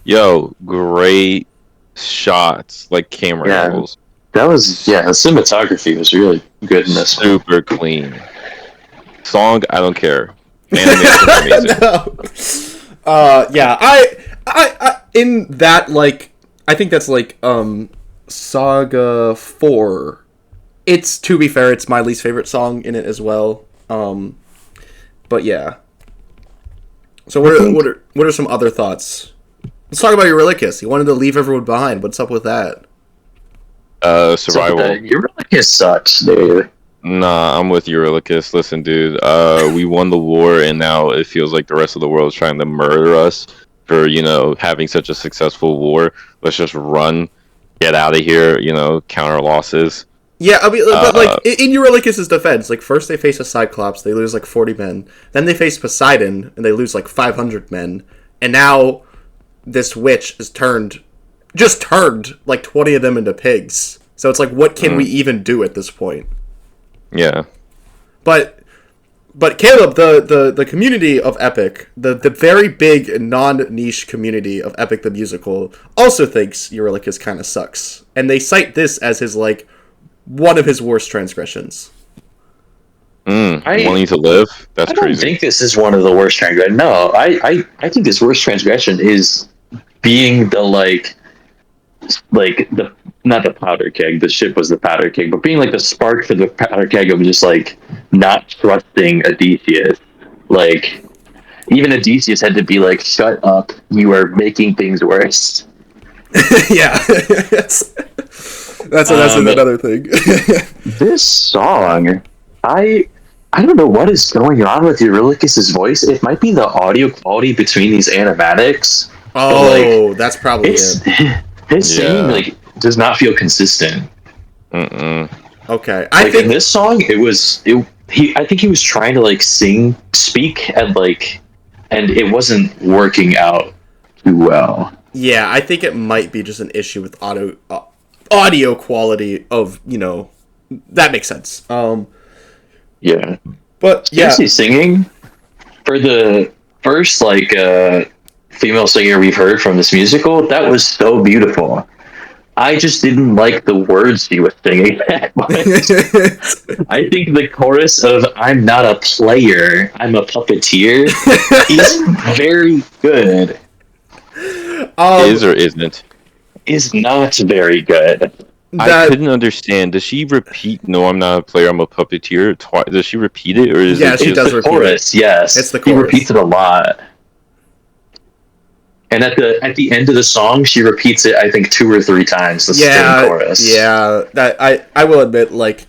Yo, great shots, like camera Yeah. angles. That was, the cinematography was really good in this one. Super clean. Song, I don't care. Animation, amazing. Yeah, I in that, like, I think that's like Saga 4. It's, to be fair, it's my least favorite song in it as well. But yeah. So what are some other thoughts? Let's talk about Eurylochus. He wanted to leave everyone behind. What's up with that? Survival. Eurylochus sucks, dude. Nah, I'm with Eurylochus. Listen, dude, we won the war, and now it feels like the rest of the world is trying to murder us for, having such a successful war. Let's just run, get out of here, counter losses. Yeah, I mean, but, like, in Eurylochus' defense, like, first they face a Cyclops, they lose, like, 40 men. Then they face Poseidon, and they lose, like, 500 men. And now this witch is turned, like, 20 of them into pigs. So it's like, what can we even do at this point? Yeah. But Caleb, the community of Epic, the very big non-niche community of Epic the Musical, also thinks Eurylochus kind of sucks. And they cite this as his, like, one of his worst transgressions. Wanting to live? That's crazy. I don't think this is one of the worst transgressions. No, I think this worst transgression is being the, not the powder keg, the ship was the powder keg, but being, like, the spark for the powder keg of just, like, not trusting Odysseus. Like, even Odysseus had to be like, shut up, you are making things worse. Yeah. That's another thing. This song, I don't know what is going on with Eurylochus' voice. It might be the audio quality between these animatics. Oh, that's probably it. His singing, like, does not feel consistent. Okay, I think in this song, I think he was trying to, like, speak, and, like, and it wasn't working out too well. Yeah, I think it might be just an issue with audio quality of, that makes sense. Yeah. But, yeah. Seriously, singing, for the first, like, female singer we've heard from this musical, that was so beautiful. I just didn't like the words she was singing. I think the chorus of "I'm not a player, I'm a puppeteer" is very good. Is or isn't? Is not very good. I couldn't understand. Does she repeat "No, I'm not a player, I'm a puppeteer"? Does she repeat it, or is it? Yeah, she does repeat chorus. it. Yes, it's the chorus. He repeats it a lot. And at the end of the song, she repeats it, I think, 2 or 3 times, the same chorus. Yeah, that I will admit, like,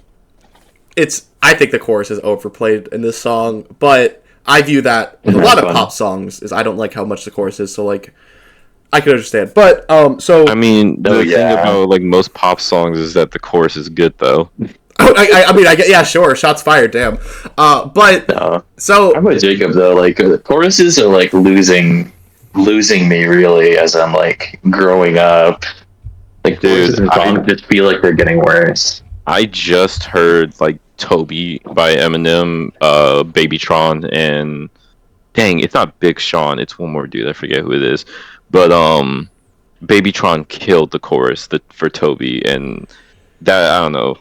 I think the chorus is overplayed in this song, but I view that with a lot of pop songs, is I don't like how much the chorus is, so, like, I can understand. But, so... I mean, the thing about, like, most pop songs is that the chorus is good, though. Yeah, sure, shots fired, damn. But, no. So... I'm with Jacob, though, like, the choruses are, like, losing me, really, as I'm, like, growing up. Like, dude, I just feel like they're getting worse. I just heard, like, Toby by Eminem, Babytron, and dang, it's not Big Sean, it's one more dude, I forget who it is, but Babytron killed the chorus for Toby, and that, I don't know,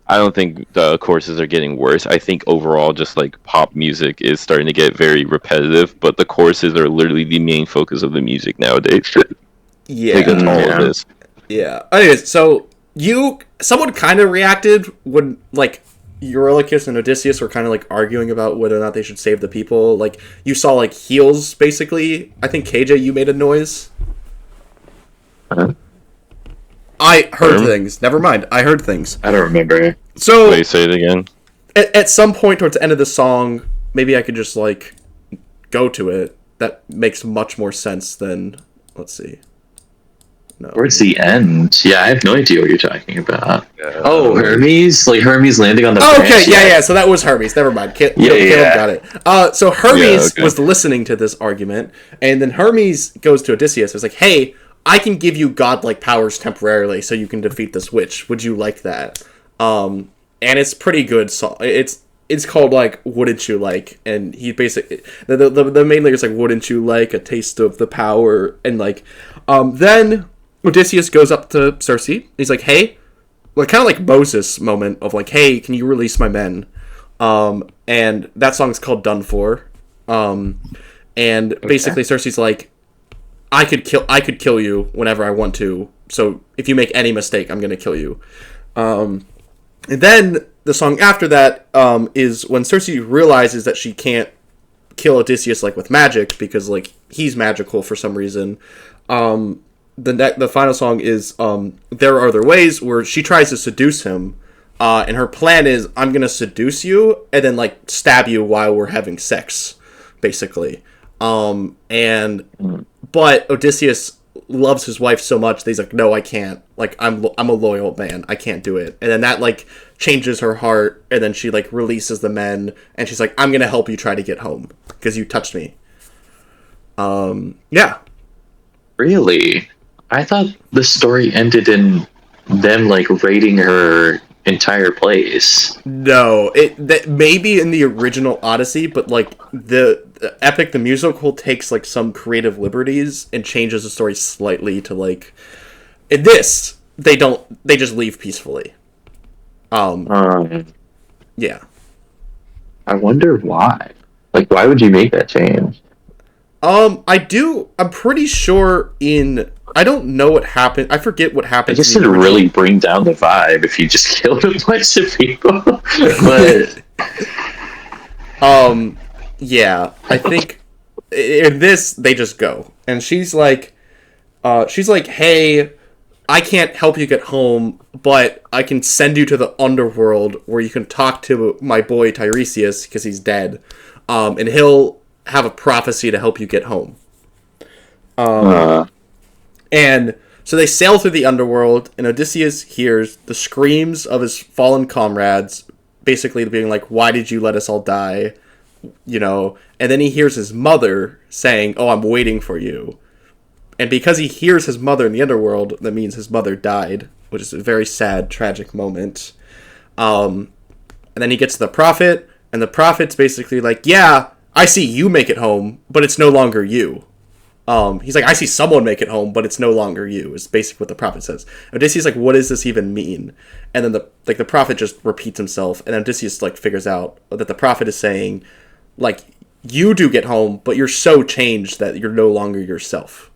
I don't think the choruses are getting worse. I think overall, just like pop music is starting to get very repetitive, but the choruses are literally the main focus of the music nowadays. Yeah, like, that's all it is. Yeah. Anyways, so someone kind of reacted when, like, Eurylochus and Odysseus were kind of, like, arguing about whether or not they should save the people. Like, you saw, like, heels, basically. I think, KJ, you made a noise. I heard things. Never mind. I heard things. I don't remember. So, wait, say it again. At some point towards the end of the song, maybe I could just, like, go to it. That makes much more sense than... Let's see. No. Towards the end? Yeah, I have no idea what you're talking about. Hermes? Like, Hermes landing on the branch? Okay, yeah, so that was Hermes. Never mind. Caleb got it. So Hermes was listening to this argument, and then Hermes goes to Odysseus. It's like, hey... I can give you godlike powers temporarily so you can defeat this witch. Would you like that? And it's pretty good. So it's called, like, Wouldn't You Like? And he basically... The main lyric is, like, Wouldn't you like a taste of the power? And, like... Then Odysseus goes up to Circe. He's like, hey... Like, kind of like Moses moment of, like, hey, can you release my men? And that song's called Done For. And basically Circe's like... I could kill you whenever I want to, so if you make any mistake, I'm gonna kill you. And then the song after that is when Circe realizes that she can't kill Odysseus like with magic because like he's magical for some reason. The final song is There Are Other Ways, where she tries to seduce him, and her plan is I'm gonna seduce you and then like stab you while we're having sex, basically. But Odysseus loves his wife so much that he's like, no, I can't. Like I'm a loyal man. I can't do it. And then that like changes her heart, and then she like releases the men, and she's like, I'm gonna help you try to get home because you touched me. Yeah. Really? I thought the story ended in them like raiding her entire place. No, that maybe in the original Odyssey, but like the epic, the musical takes like some creative liberties and changes the story slightly to like in this they just leave peacefully. Yeah. I wonder why. Like, why would you make that change? I'm pretty sure I don't know what happened. I forget what happened. I guess it'd really bring down the vibe if you just killed a bunch of people. But yeah, I think in this they just go, and she's like, hey, I can't help you get home, but I can send you to the underworld where you can talk to my boy Tiresias because he's dead, and he'll have a prophecy to help you get home. And so they sail through the underworld, and Odysseus hears the screams of his fallen comrades, basically being like, why did you let us all die? You know, and then he hears his mother saying, oh, I'm waiting for you. And because he hears his mother in the underworld, that means his mother died, which is a very sad, tragic moment. And then he gets to the prophet, and the prophet's basically like, yeah, I see you make it home, but it's no longer you. He's like, I see someone make it home, but it's no longer you, is basically what the prophet says. Odysseus like, what does this even mean? And then the prophet just repeats himself, and Odysseus like figures out that the prophet is saying, like, you do get home, but you're so changed that you're no longer yourself.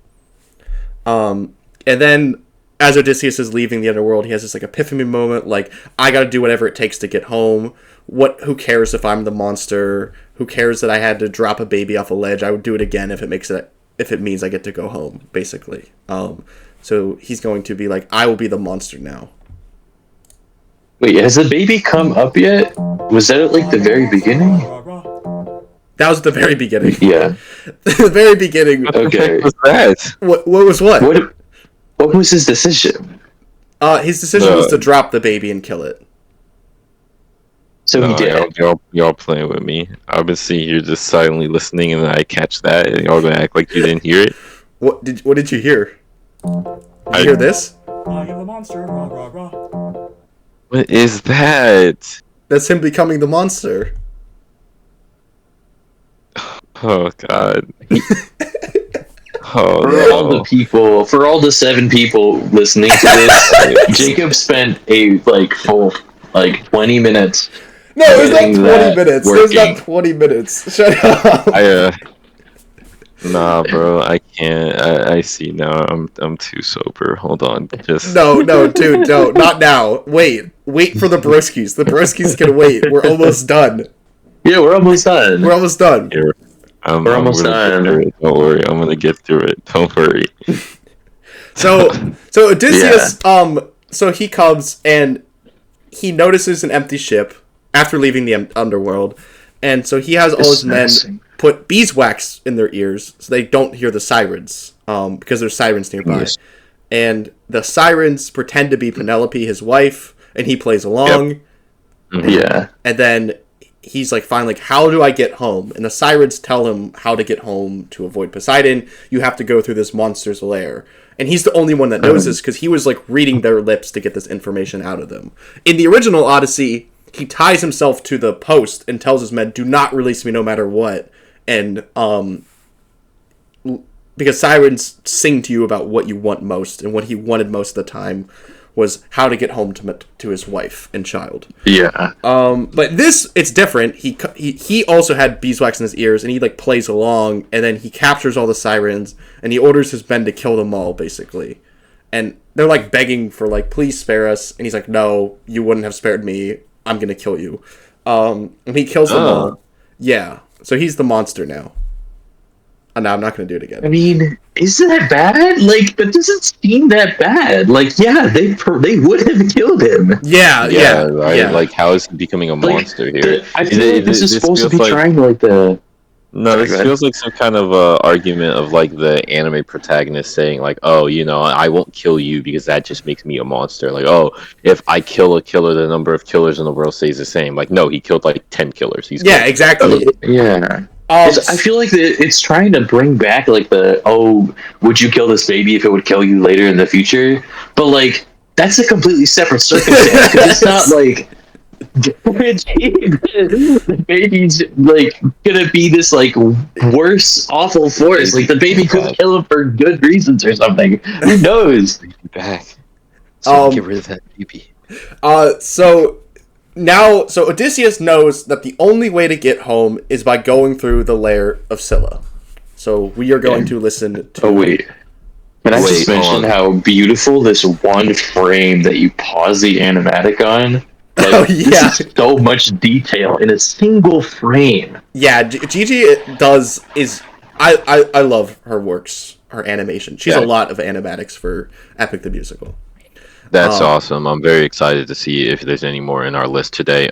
And then as Odysseus is leaving the underworld, he has this like epiphany moment, like, I gotta do whatever it takes to get home. Who cares if I'm the monster? Who cares that I had to drop a baby off a ledge? I would do it again if it means I get to go home, basically. So he's going to be like, I will be the monster now. Wait, has the baby come up yet? Was that at like the very beginning? That was at the very beginning. Yeah. The very beginning. Okay. What was that? What was what? What was his decision? His decision was to drop the baby and kill it. So he did. Y'all playing with me. I've been sitting here just silently listening, and then I catch that, and y'all gonna act like you didn't hear it. What did you hear? Did you hear this? I am the monster. Rah, rah, rah. What is that? That's him becoming the monster. Oh God. Oh, for all the 7 people listening to this, Jacob spent a full 20 minutes. No, there's not 20 minutes. There's not 20 minutes. Shut up. Nah, bro, I can't. I see now. I'm too sober. Hold on, just no, dude, no, not now. Wait for the broskies. The broskies can wait. We're almost done. Yeah, we're almost done. We're almost done. Here. We're almost done. Don't worry, I'm gonna get through it. Don't worry. So Odysseus, so he comes and he notices an empty ship after leaving the underworld, and so he has all his men put beeswax in their ears so they don't hear the sirens, because there's sirens nearby. Yes. And the sirens pretend to be Penelope, his wife, and he plays along. Yep. Mm-hmm. Yeah. And then he's like, fine, like, how do I get home? And the sirens tell him how to get home to avoid Poseidon. You have to go through this monster's lair. And he's the only one that knows this because he was like reading their lips to get this information out of them. In the original Odyssey, he ties himself to the post and tells his men, do not release me no matter what. And because sirens sing to you about what you want most, and what he wanted most of the time was how to get home to his wife and child. Yeah. But this, it's different. He also had beeswax in his ears, and he like plays along, and then he captures all the sirens, and he orders his men to kill them all, basically. and they're like begging for like, please spare us, and he's like, no, you wouldn't have spared me. I'm gonna kill you. And he kills them all. Yeah, so he's the monster now. No, I'm not gonna do it again. I mean, is that bad? Like, that doesn't seem that bad. Like, yeah, they would have killed him. Yeah. Right? Like, how is he becoming a monster here? I feel like this is supposed to be trying like the... No, this feels like some kind of argument of like the anime protagonist saying like, "Oh, you know, I won't kill you because that just makes me a monster." Like, "Oh, if I kill a killer, the number of killers in the world stays the same." Like, no, he killed like 10 killers. Exactly. Yeah. I feel like it's trying to bring back like the, oh, would you kill this baby if it would kill you later in the future? But like, that's a completely separate circumstance because it's not like. The baby's like gonna be this like worse awful force. Like the baby could kill him for good reasons or something. Who knows? Back. So get rid of that baby. So Odysseus knows that the only way to get home is by going through the lair of Scylla. So we are going to listen to. Oh wait. Can I just mention how beautiful this one frame that you pause the animatic on? Like, this is so much detail in a single frame. Yeah, Gigi I love her works, her animation. She's a lot of animatics for Epic the Musical. That's awesome. I'm very excited to see if there's any more in our list today.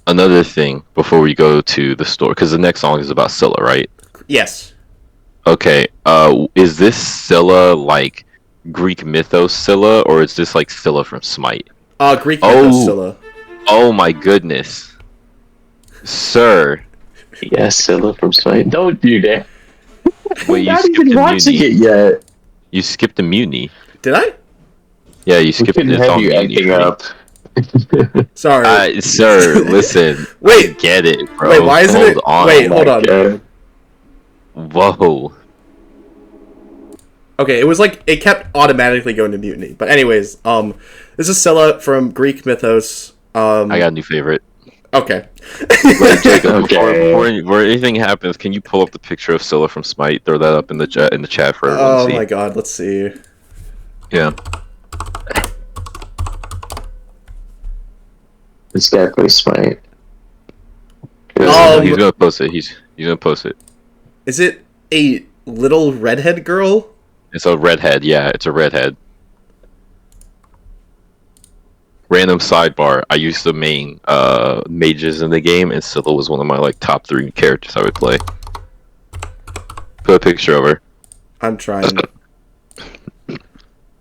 Another thing before we go to the story, because the next song is about Scylla, right? Yes. Okay. Is this Scylla like Greek mythos Scylla, or is this like Scylla from Smite? Greek mythos Scylla. Oh my goodness, sir. Yes, Scylla from Smite. Don't do that. Wait, you not skipped even the watching Mutiny. it yet. You skipped the Mutiny. Did I? Yeah, you skipped it. Have you acting up. Sorry, sir. Listen. Wait, I get it, bro. Wait, why isn't it? On. Wait, hold on. God. Whoa. Okay, it was like it kept automatically going to Mutiny. But anyways, this is Scylla from Greek mythos. I got a new favorite. Okay. Wait, Jacob, before anything happens, can you pull up the picture of Scylla from Smite? Throw that up in the chat for everyone to see. Oh my god, let's see. Yeah. It's definitely Smite. He's gonna post it. He's gonna post it. Is it a little redhead girl? It's a redhead. Yeah, it's a redhead. Random sidebar. I used to main mages in the game, and Scylla was one of my like top 3 characters I would play. Put a picture of her. I'm trying.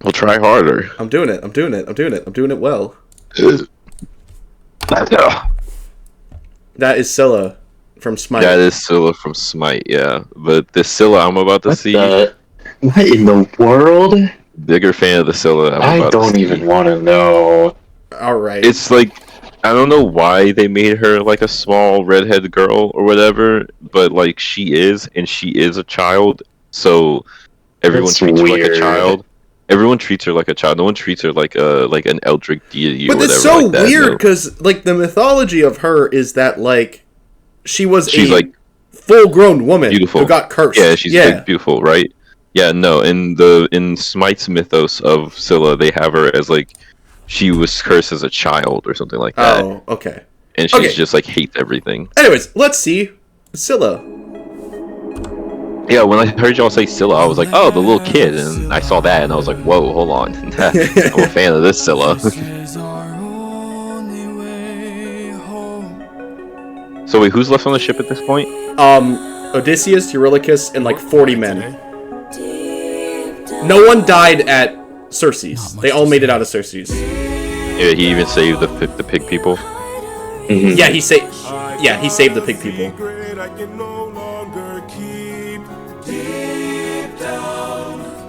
We'll try harder. I'm doing it. I'm doing it well. That is Scylla from Smite. That is Scylla from Smite, yeah. But this Scylla I'm about to see... What in the world? Bigger fan of the Scylla I don't even want to know. Alright. It's like... I don't know why they made her like a small redhead girl or whatever, but like she is, and she is a child, so everyone treats her like a child. Everyone treats her like a child. No one treats her like an eldritch deity or whatever. But it's so like that, weird because like the mythology of her is that like she's like full-grown woman beautiful. Who got cursed. Yeah, she's like beautiful, right? Yeah, no. In Smite's mythos of Scylla, they have her as like she was cursed as a child or something like that. Oh, okay. And she's just like hates everything. Anyways, let's see Scylla. Yeah, when I heard y'all say Scylla, I was like, oh, the little kid, and I saw that, and I was like, whoa, hold on. I'm a fan of this Scylla. So wait, who's left on the ship at this point? Odysseus, Eurylochus, and like 40 men. No one died at Circe's. They all made it out of Circe's. Yeah, he even saved the pig people. Mm-hmm. Yeah, he saved the pig people.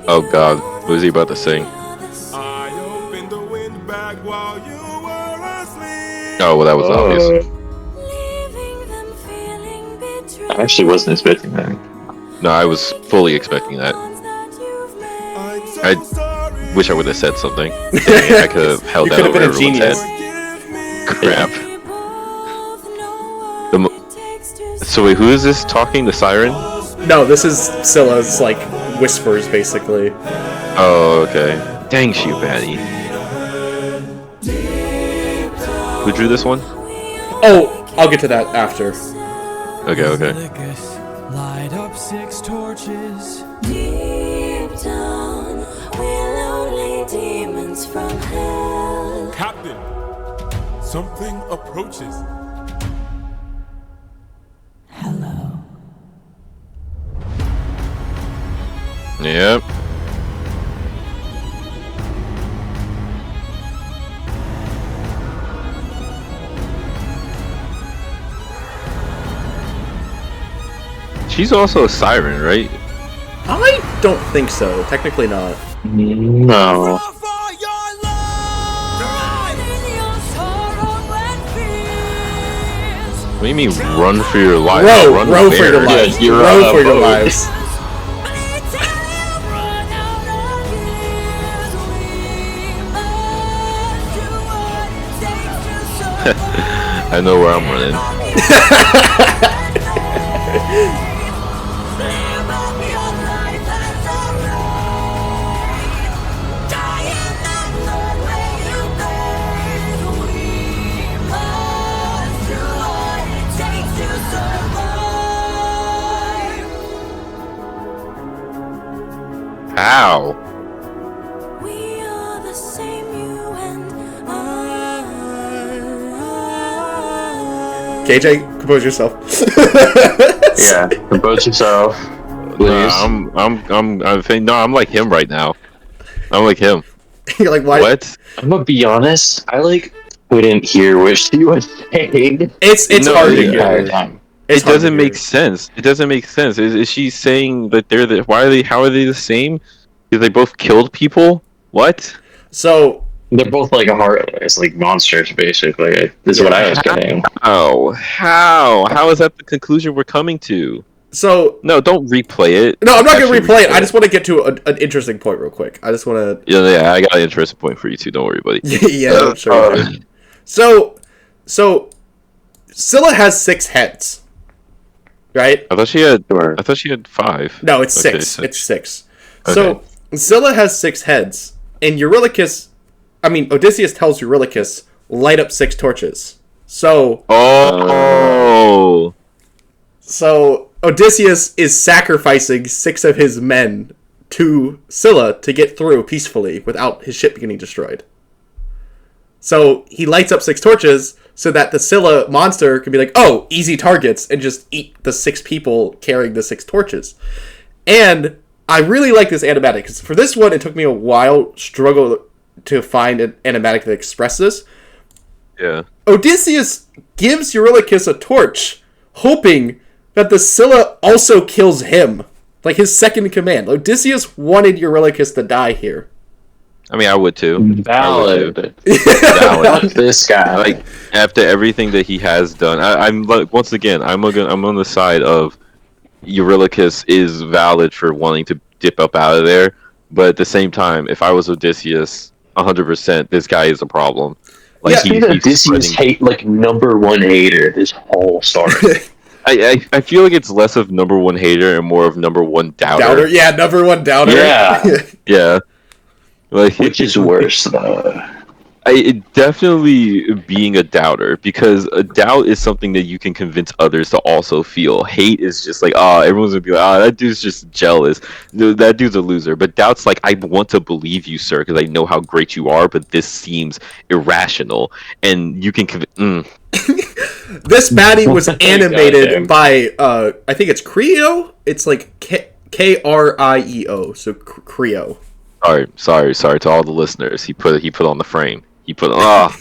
Oh god, what was he about to sing? Oh, well, that was obvious. I actually wasn't expecting that. No, I was fully expecting that. I wish I would have said something. I could have held that over everyone's head. Crap. So wait, who is this talking? The siren? No, this is Scylla's like whispers, basically. Oh, okay. Dang, she baddie. Who drew this one? Oh, I'll get to that after. Okay. Light up 6 torches. Deep down, we're lonely demons from hell. Captain, something approaches. Hello. Yep. She's also a siren, right? I don't think so. Technically not. No. What do you mean, run for your life? Row for your where? lives. Row for your lives. I know where I'm running. How? We are the same, you and I. KJ, compose yourself. Yeah, compose yourself, please. I'm like him right now. I'm like him. You're like, why? What? I'm gonna be honest. I couldn't hear what she was saying. It's No, hard to yeah. hear. It doesn't make sense. It doesn't make sense. Is she saying that they're the? Why are they? How are they the same? Because they both killed people. What? So They're both like heartless, like monsters, basically. This is what I was getting. How is that the conclusion we're coming to? So No, don't replay it. no, I'm not gonna Actually, replay it. I just want to get to an interesting point real quick. I just want to. Yeah, I got an interesting point for you too. Don't worry, buddy. Yeah, I'm sure. So Scylla has 6 heads, right? I thought she had. Sure. I thought she had 5. No, it's Okay, 6. It's 6. Okay. So Scylla has 6 heads, and Odysseus tells Eurylochus, light up 6 torches. So Odysseus is sacrificing 6 of his men to Scylla to get through peacefully without his ship getting destroyed. So he lights up 6 torches so that the Scylla monster can be like, oh, easy targets, and just eat the 6 people carrying the 6 torches. And I really like this animatic, because for this one, it took me a while struggle to find an animatic that expressed this. Yeah. Odysseus gives Eurylochus a torch, hoping that the Scylla also kills him. Like his second command. Odysseus wanted Eurylochus to die here. I mean, I would too. Valid. Valid. This guy. Like after everything that he has done, I'm like once again, I'm on the side of Eurylochus is valid for wanting to dip up out of there, but at the same time, if I was Odysseus, 100%, this guy is a problem. Like he's Odysseus' #1 hater. This whole story. I feel like it's less of #1 hater and more of #1 doubter. Yeah, #1 doubter. Yeah. Yeah. Like, Which is worse, though? Definitely being a doubter, because a doubt is something that you can convince others to also feel. Hate is just like, everyone's gonna be like, that dude's just jealous. That dude's a loser. But doubt's like, I want to believe you, sir, because I know how great you are, but this seems irrational. And you can This baddie was animated by, I think it's Creo? It's like Krieo, so Creo. Sorry to all the listeners. He put on the frame. He put Oh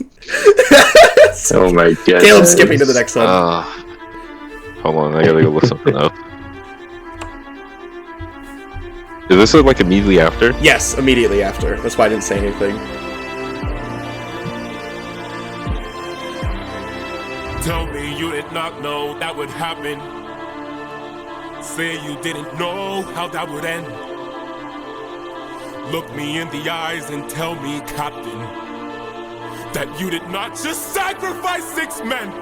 my god. Caleb's skipping to the next one. Hold on, I gotta go look something up. Does this look like immediately after? Yes, immediately after. That's why I didn't say anything. Tell me you did not know that would happen. Say you didn't know how that would end. Look me in the eyes and tell me, Captain, that you did not just sacrifice 6 men.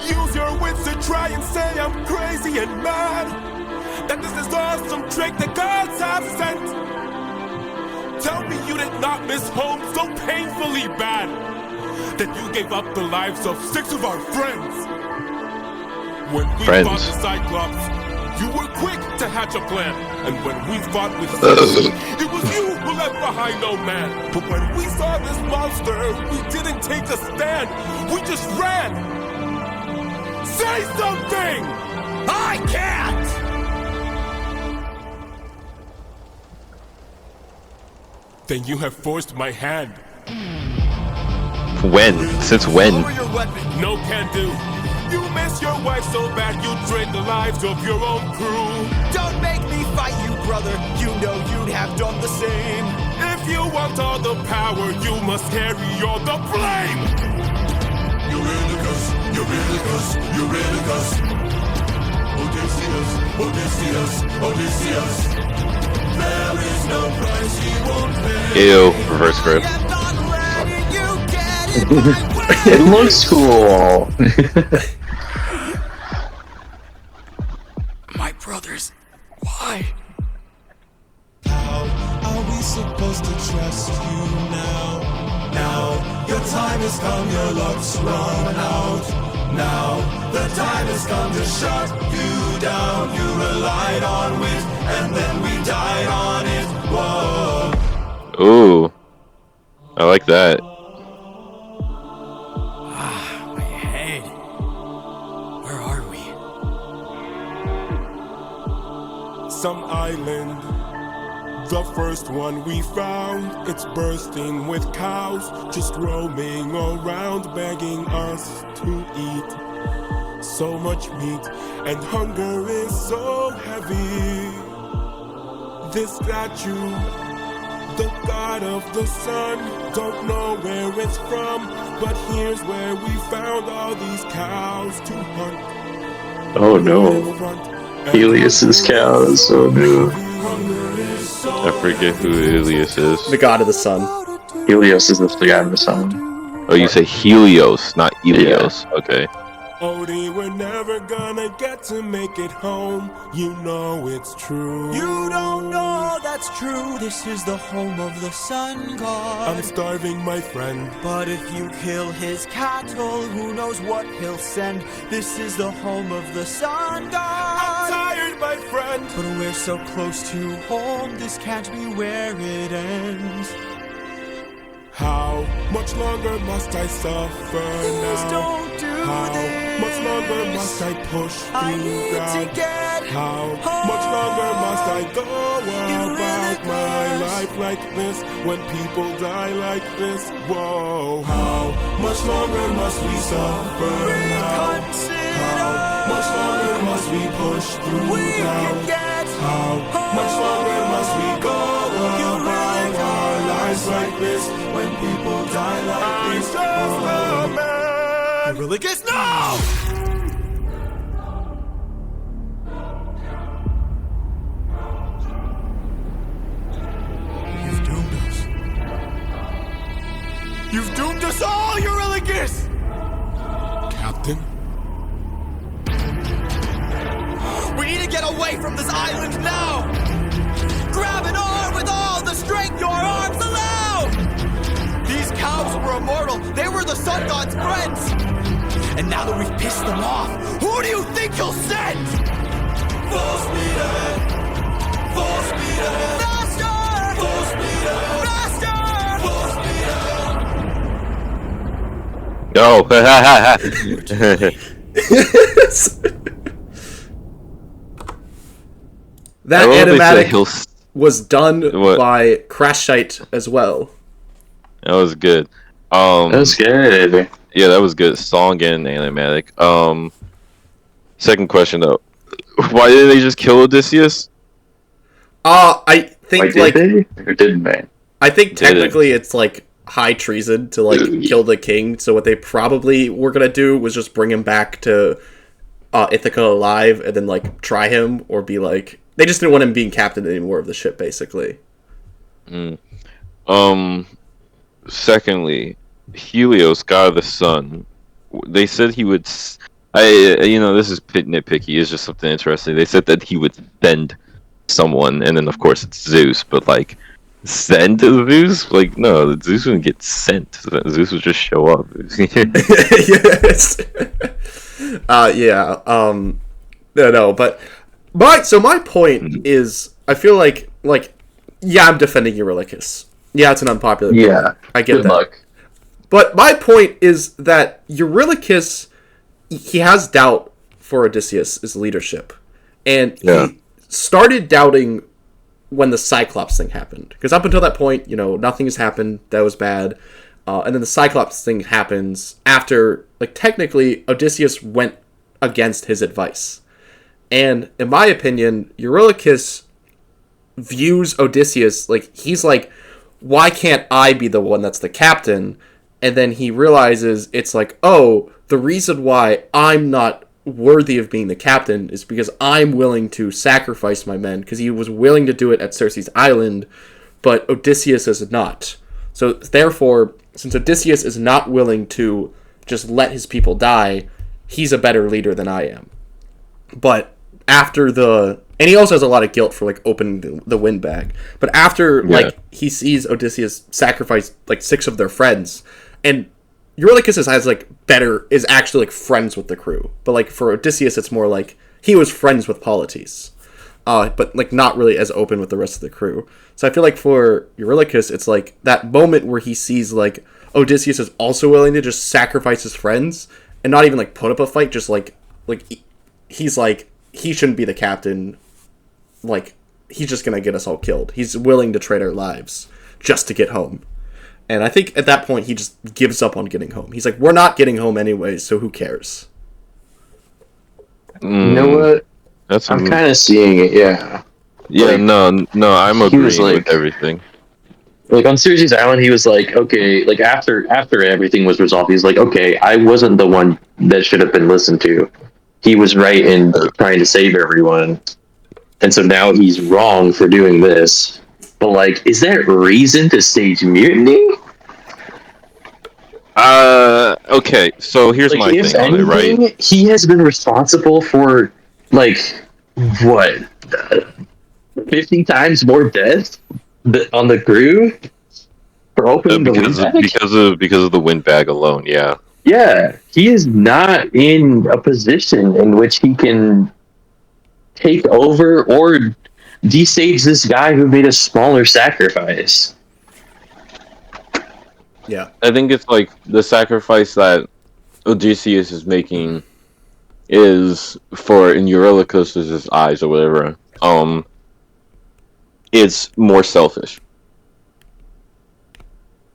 Use your wits to try and say I'm crazy and mad. That this is all some trick the gods have sent. Tell me you did not miss home so painfully bad that you gave up the lives of 6 of our friends. When we fought the Cyclops, you were quick to hatch a plan. And when we fought with Zeus, it was you who left behind no man. But when we saw this monster, we didn't take a stand. We just ran. Say something! I can't! Then you have forced my hand. When? Since when? No can do. You miss your wife so bad you drained the lives of your own crew. Don't make me fight you, brother. You know you'd have done the same. If you want all the power, you must carry all the blame. Eurylochus, Eurylochus, Eurylochus. Odysseus, Odysseus, Odysseus. There is no price he won't pay. Ew, reverse grip. It looks cool. My brothers, why? How are we supposed to trust you now? Now, your time has come, your luck's run out. Now, the time has come to shut you down. You relied on wit, and then we died on it. Whoa. Ooh. I like that. My head. Where are we? Some island, the first one we found. It's bursting with cows, just roaming around, begging us to eat. So much meat, and hunger is so heavy. This statue, the god of the sun, don't know where it's from, but here's where we found all these cows to hunt. Oh no. Helios's cows. Oh no. I forget who Helios is. The god of the sun. Helios is the god of the sun. Oh, you say Helios, not Helios. Okay. Odie, we're never gonna get to make it home. You know it's true. You don't know that's true. This is the home of the sun god. I'm starving, my friend. But if you kill his cattle, who knows what he'll send. This is the home of the sun god. I'm tired, my friend. But we're so close to home, this can't be where it ends. How much longer must I suffer Please now? don't do How this. much longer must I push I through need doubt? to get How home. much longer must I go about my Eurylochus. life like this when people die like this? Whoa. How much longer must we suffer now? Reconsider. How much longer must we push through We doubt? can get How much longer must we go about our lives like this when people die like this? Eurylochus, no! You've doomed us. You've doomed us all, Eurylochus! Captain? We need to get away from this island now! Grab an arm with all the strength your arms allow! These cows were immortal, they were the sun god's friends! And now that we've pissed them off, who do you think he'll send? Full speed ahead! Full speed ahead! Faster! Full speed ahead! Faster! Oh, That animatic was done by Crashite as well. That was good. That was good. Yeah, that was good. Song and animatic. Second question though, why didn't they just kill Odysseus? I think Did they? Or didn't they? I think technically it's like high treason to like kill the king. So what they probably were gonna do was just bring him back to Ithaca alive, and then like try him or be like they just didn't want him being captain anymore of the ship, basically. Secondly, Helios, god of the sun. They said he would. This is nitpicky. It's just something interesting. They said that he would send someone, and then of course it's Zeus. But like, Send to Zeus? Like, no, Zeus wouldn't get sent. Zeus would just show up. Yes. Yeah. No, but my point is, I feel like, yeah, I'm defending Eurylochus. Yeah, it's an unpopular opinion. Yeah, I get good that. luck. But my point is that Eurylochus, he has doubt for Odysseus' leadership. And he started doubting when the Cyclops thing happened. Because up until that point, nothing has happened. That was bad. And then the Cyclops thing happens after, technically, Odysseus went against his advice. And in my opinion, Eurylochus views Odysseus, he's like, why can't I be the one that's the captain? And then he realizes it's the reason why I'm not worthy of being the captain is because I'm willing to sacrifice my men, because he was willing to do it at Circe's island, but Odysseus is not. So therefore, since Odysseus is not willing to just let his people die, he's a better leader than I am. But after and he also has a lot of guilt for opening the wind bag. But after he sees Odysseus sacrifice 6 of their friends, and Eurylochus is actually friends with the crew. But for Odysseus, it's more he was friends with Polites, but not really as open with the rest of the crew. So I feel for Eurylochus, it's that moment where he sees Odysseus is also willing to just sacrifice his friends and not even put up a fight. Just he's he shouldn't be the captain. He's just gonna get us all killed. He's willing to trade our lives just to get home. And I think at that point, he just gives up on getting home. He's we're not getting home anyways, so who cares? You know what? I'm kind of seeing it, yeah. Yeah, no, I'm agreeing with everything. On Circe's Island, he was okay, after everything was resolved, he's okay, I wasn't the one that should have been listened to. He was right in trying to save everyone. And so now he's wrong for doing this. But, is that reason to stage mutiny? Okay, so here's my thing on it, right? He has been responsible for, 50 times more deaths on the crew? For opening the windbag? Because of the windbag alone, yeah. Yeah, he is not in a position in which he can take over or destage this guy who made a smaller sacrifice. Yeah. I think it's the sacrifice that Odysseus is making is for, in Eurylochus' eyes or whatever, it's more selfish.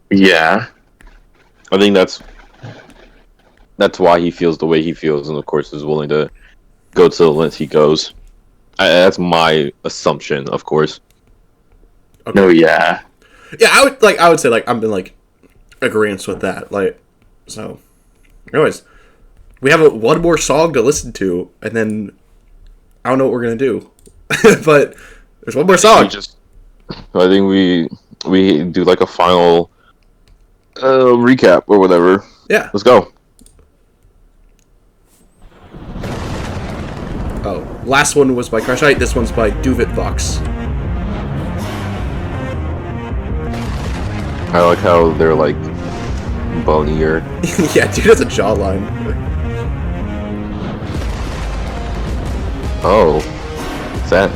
Yeah. I think that's why he feels the way he feels, and of course is willing to go to the lengths he goes. That's my assumption, of course. Okay. No, yeah. Yeah, I would say I'm in agreeance with that. So anyways, we have one more song to listen to, and then I don't know what we're gonna do. But there's one more song. I think we do a final recap or whatever. Yeah. Let's go. Oh, last one was by Crushite. This one's by Duvit Vox. I like how they're bonier. Yeah, dude has a jawline. Oh, what's that?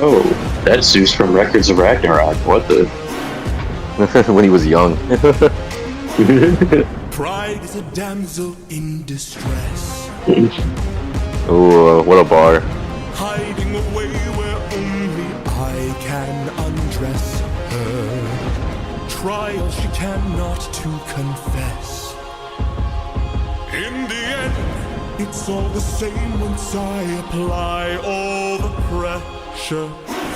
Oh, that's Zeus from Records of Ragnarok. What the? When he was young. Pride is a damsel in distress. Oh, what a bar. Hiding away where only I can undress her. Trial she cannot to confess. In the end, it's all the same once I apply all the pressure.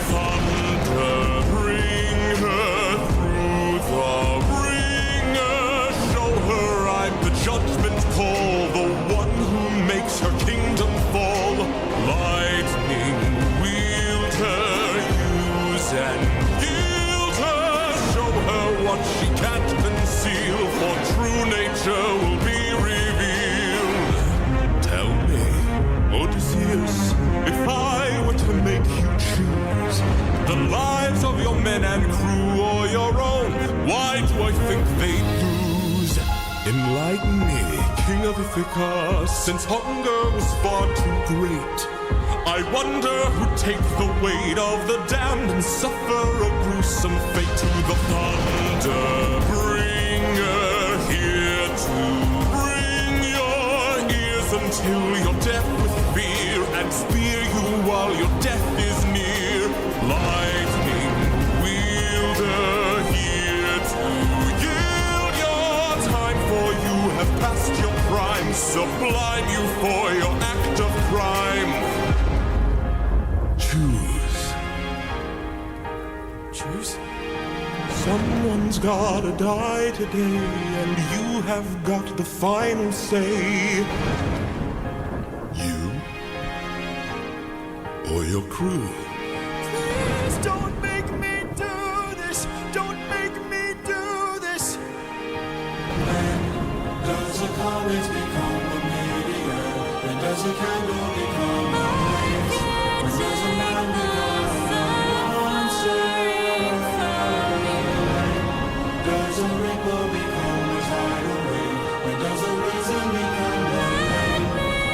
Thunder, bring her through the ringer. Show her I'm the judgment call, the one who makes her kingdom fall. Lightning, wield her, use and gild her. Show her what she can't conceal, for true nature will be revealed. Tell me, Odysseus, if I were to make you choose of Ithaca, since hunger was far too great. I wonder who'd take the weight of the damned and suffer a gruesome fate. To the thunder bringer, here to bring your ears until you're deaf with fear, and spear you while your death is near. Lightning wielder, here to yield your time, for you have passed your prime. Sublime you for your act of crime. Choose. Someone's gotta die today, and you have got the final say. You or your crew. Please don't make me do this. Don't make me do this. When does a comet become a meteor? When does a candle become a blaze? When does a man become a monster? Does a ripple become a tidal wave? When does a reason become a rain?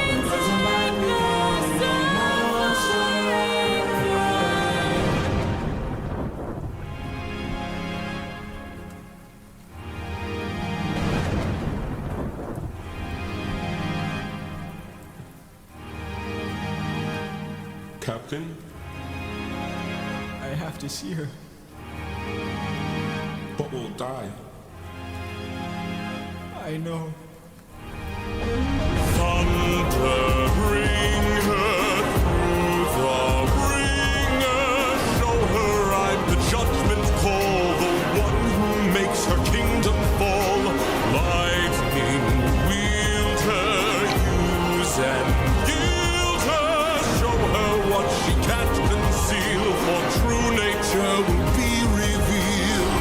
When does a man become a monster? Captain? I have to see her. But we'll die. I know. Thunder, bring her through the ringer. Show her I'm the judgment call, the one who makes her kingdom fall. Lightning, wield her, use and yield her. Show her what she can't conceal, for true nature will be revealed.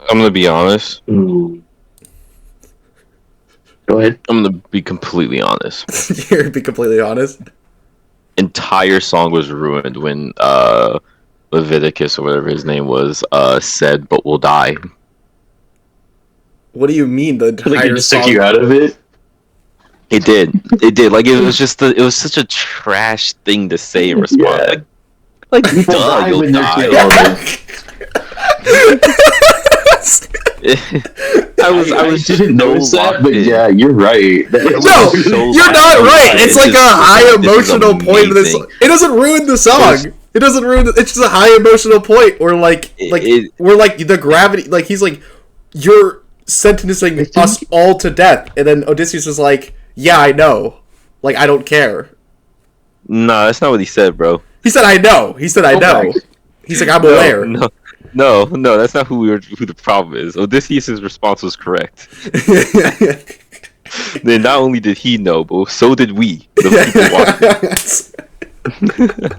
I'm gonna be honest. Go ahead. I'm gonna be completely honest. Here, be completely honest. Entire song was ruined when Leviticus or whatever his name was said, "But we'll die." What do you mean the Like entire it just took song? you out of it. It did. It did. Like it was just it was such a trash thing to say in response. Yeah. Like People duh, die you'll when they're die. I was didn't notice that, but yeah, you're right. No, you're not right. It's like a high emotional point of this. It doesn't ruin the song. It doesn't ruin. It's just a high emotional point, or like where like the gravity, like he's like, you're sentencing us all to death, and then Odysseus is like, yeah, I know, like I don't care. Nah, that's not what he said, bro. He said, I know. He said, I know. He's like, I'm aware. No, that's not who the problem is. Odysseus' response was correct. Then not only did he know, but so did we, the people watching.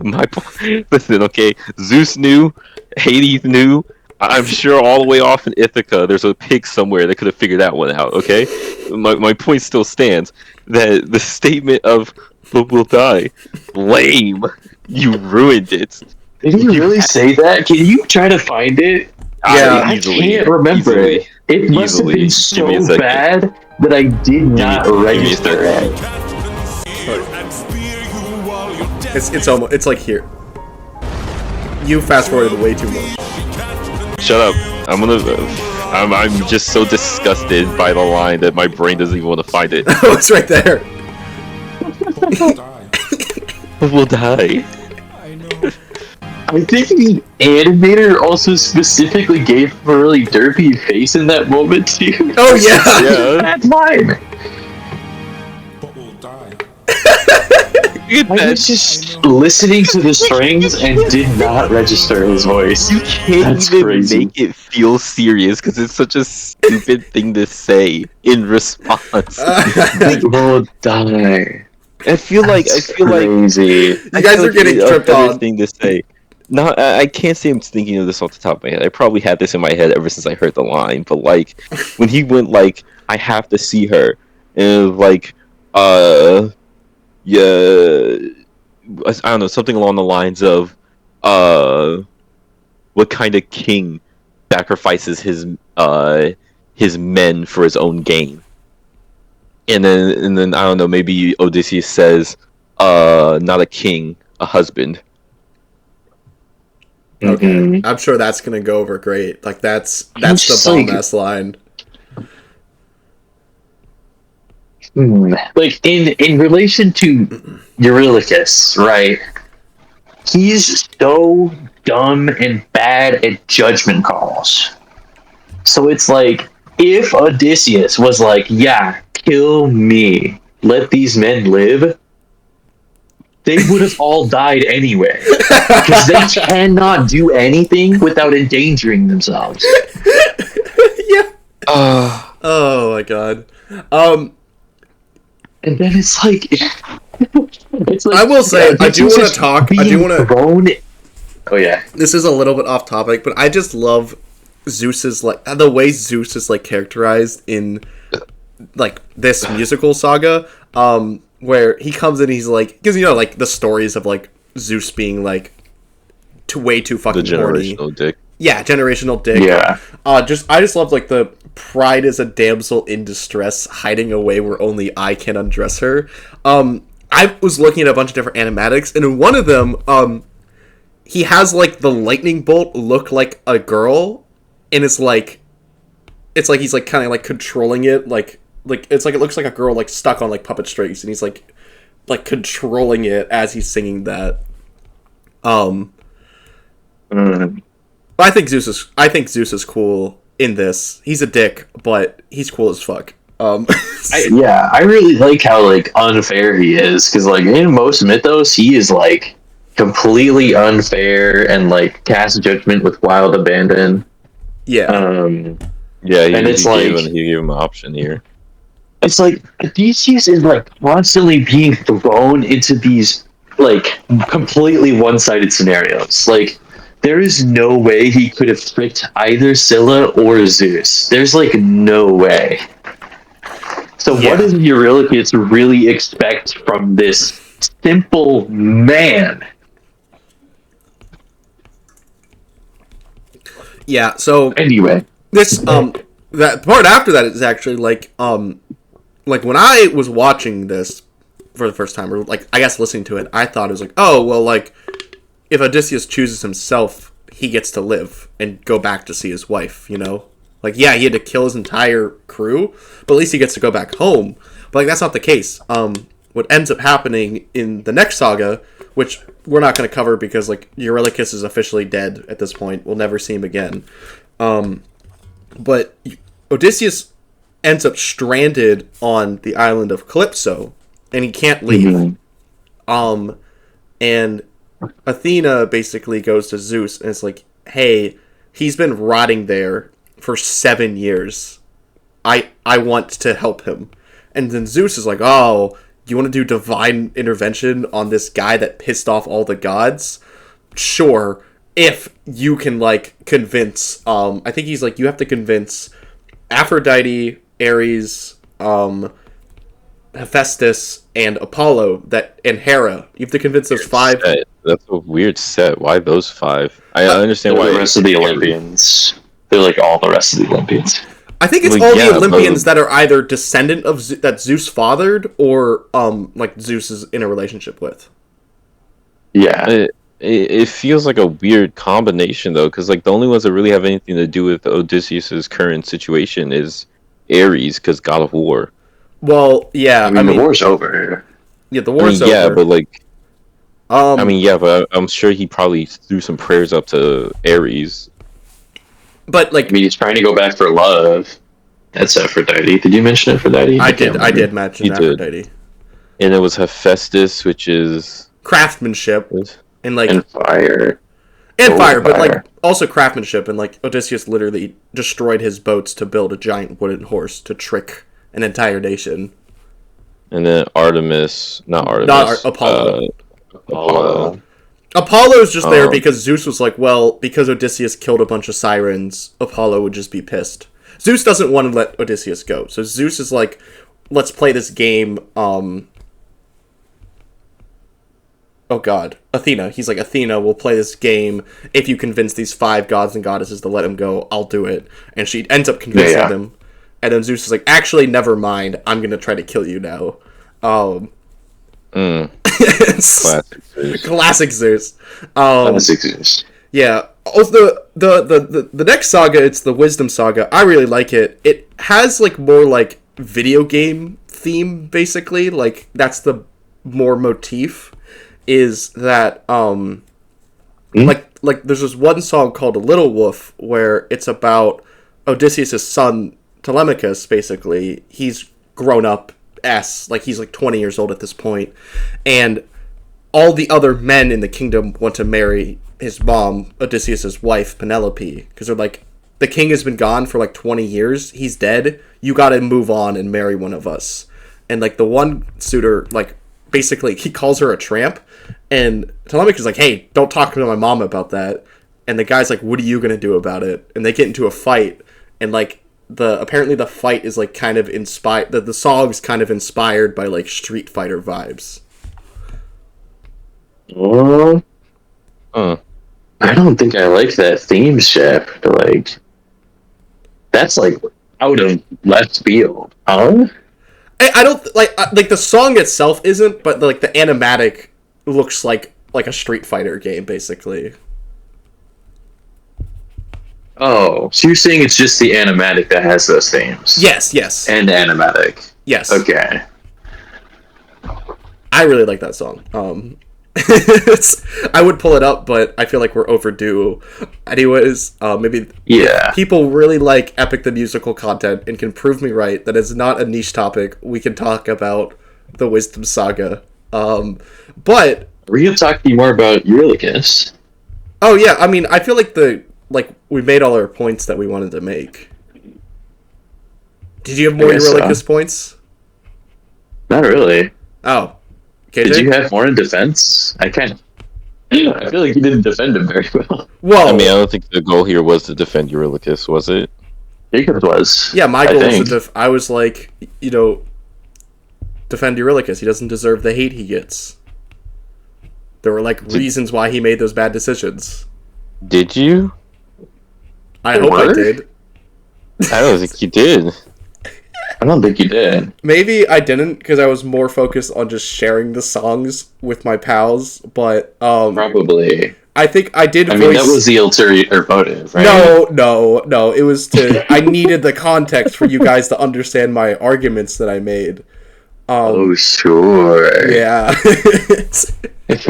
My point. Listen, okay. Zeus knew, Hades knew. I'm sure all the way off in Ithaca, there's a pig somewhere that could have figured that one out. Okay, my point still stands. That the statement of "but we'll die," lame. You ruined it. Did he really say that? Can you try to find it? Yeah, I can't remember it. It must have been so bad that I did not register it. It's like here. You fast forwarded way too much. Shut up. I'm just so disgusted by the line that my brain doesn't even want to find it. Oh, it's right there. We'll die. I know. I think the animator also specifically gave him a really derpy face in that moment too. Oh yeah. Yeah. That's mine. But we'll die. I was just listening to the strings and did not register his voice. You can't That's even crazy. make it feel serious because it's such a stupid thing to say in response. People die. I feel like crazy. You guys are getting tripped on. Thing to say. No, I can't say I'm thinking of this off the top of my head. I probably had this in my head ever since I heard the line. But like, when he went like, "I have to see her," and it was like, yeah, I don't know, something along the lines of, what kind of king sacrifices his men for his own gain? And then I don't know, maybe Odysseus says, not a king, a husband. Okay, Mhm. I'm sure that's gonna go over great. Like that's just the bomb like- ass line. Like in relation to Eurylochus, right? He's so dumb and bad at judgment calls. So it's like if Odysseus was like, "Yeah, kill me, let these men live," they would have all died anyway because they cannot do anything without endangering themselves. Yeah. Oh my god. And then it's like, I will say, I do want to talk. I do want to. thrown. Oh yeah, This is a little bit off topic, but I just love Zeus's like the way Zeus is like characterized in like this musical saga. Where he comes in, and he's like, because you know, like the stories of like Zeus being like way too The fucking horny. generational dick. Yeah, generational dick. yeah. I just love like the pride as a damsel in distress, hiding away where only I can undress her. I was looking at a bunch of different animatics, and in one of them, he has like the lightning bolt look like a girl, and it's like he's like kind of like controlling it, like it's like it looks like a girl like stuck on like puppet strings, and he's like controlling it as he's singing that. But I think Zeus is cool in this. He's a dick, but he's cool as fuck. I really like how like unfair he is because like in most mythos he is like completely unfair and like casts judgment with wild abandon. Yeah. Yeah, And it's like- he gave him an option here. It's like Odysseus is like constantly being thrown into these like completely one-sided scenarios. Like there is no way he could have tricked either Scylla or Zeus. There's like no way. So what does Eurylochus really expect from this simple man? Yeah, so Anyway. this that part after that is actually like when I was watching this for the first time, or like I guess listening to it, I thought it was like, oh well, like if Odysseus chooses himself, he gets to live and go back to see his wife, you know? Like, yeah, he had to kill his entire crew, but at least he gets to go back home. But like that's not the case. What ends up happening in the next saga, which we're not going to cover because like Eurylochus is officially dead at this point. We'll never see him again. But Odysseus ends up stranded on the island of Calypso, and he can't leave. And Athena basically goes to Zeus, and it's like, hey, he's been rotting there for 7 years. I want to help him. And then Zeus is like, oh, you want to do divine intervention on this guy that pissed off all the gods? Sure, if you can, like, convince, I think he's like, you have to convince Aphrodite, Ares, Hephaestus, and Apollo, and Hera. You have to convince those five. That's a weird set. Why those five? I understand why the rest of the Olympians. They're like all the rest of the Olympians. I think it's Well, all yeah, the Olympians that are either descendant of that Zeus fathered, or like Zeus is in a relationship with. Yeah. It feels like a weird combination though, because like the only ones that really have anything to do with Odysseus's current situation is Ares, because God of War. Well, yeah, I mean, the war's over. Yeah, the war's over. Yeah, but like, I mean, yeah, but I'm sure he probably threw some prayers up to Ares. But like, I mean, he's trying to go back for love. That's Aphrodite. Did you mention Aphrodite? I did mention He did. Aphrodite. And it was Hephaestus, which is craftsmanship, and like and fire. fire, but like also craftsmanship, and like Odysseus literally destroyed his boats to build a giant wooden horse to trick an entire nation. And then Artemis, not Apollo. Apollo. Apollo's just there because Zeus was like, well, because Odysseus killed a bunch of sirens, Apollo would just be pissed. Zeus doesn't want to let Odysseus go, so Zeus is like, let's play this game. Oh god, Athena. He's like, Athena, we'll play this game. If you convince these 5 gods and goddesses to let him go, I'll do it. And she ends up convincing them. And then Zeus is like, actually, never mind. I'm going to try to kill you now. Classic Zeus. Classic Zeus. Classic Zeus. Yeah. Also, the next saga, it's the Wisdom Saga. I really like it. It has, like, more, like, video game theme, basically. Like, that's the more motif. Is that like there's this one song called "A Little Wolf" where it's about Odysseus' son Telemachus. Basically, he's grown up, like he's like 20 years old at this point, and all the other men in the kingdom want to marry his mom, Odysseus' wife Penelope, because they're like, the king has been gone for like 20 years. He's dead. You got to move on and marry one of us. And like the one suitor, like basically he calls her a tramp. And Telemachus is like, hey, don't talk to my mom about that. And the guy's like, what are you going to do about it? And they get into a fight. And, like, apparently the fight is, like, kind of inspired... The song's kind of inspired by, like, Street Fighter vibes. I don't think I like that theme shift. Like, that's, like, out of left field. Huh? I don't... Like, the song itself isn't, but, like, the animatic... looks like a Street Fighter game, basically. Oh, so you're saying it's just the animatic that has those themes? Yes. And animatic. Yes. Okay. I really like that song. I would pull it up, but I feel like we're overdue. Anyways, maybe people really like Epic the Musical content and can prove me right that it's not a niche topic. We can talk about the Wisdom Saga. But we're gonna talk to you more about Eurylochus. Oh yeah, I mean, I feel like we made all our points that we wanted to make. Did you have more Eurylochus points? Not really. Oh, okay. Did you have more in defense? I feel like you didn't defend him very well. Well, I mean, I don't think the goal here was to defend Eurylochus, was it? I think it was. Yeah, my goal was to I was like, defend Eurylochus. He doesn't deserve the hate he gets. There were like reasons why he made those bad decisions. Did you? I hope I did. I don't think you did. I don't think you did. Maybe I didn't because I was more focused on just sharing the songs with my pals. But probably. I think I did. I mean, that was the ulterior motive, right? No. It was I needed the context for you guys to understand my arguments that I made. Oh, sure. Yeah. But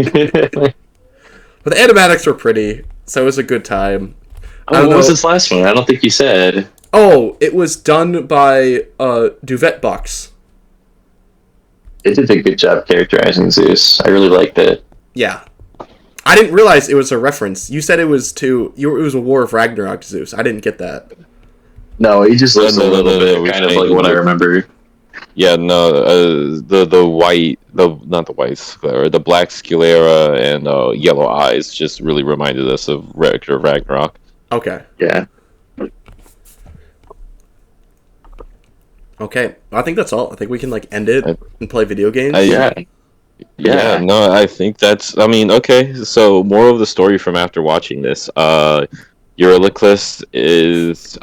the animatics were pretty, so it was a good time. What was this last one? I don't think you said. Oh, it was done by Duvet Box. They did a good job characterizing Zeus. I really liked it. Yeah. I didn't realize it was a reference. You said it was it was a War of Ragnarok Zeus. I didn't get that. No, he just looks a little bit kind of like what I remember. Yeah, no, the black sclera and yellow eyes just really reminded us of Rector of Ragnarok. Okay. Yeah. Okay, I think that's all. I think we can end it and play video games. Yeah, no, I think that's. I mean, okay. So, moral of the story from after watching this, Eurylochus is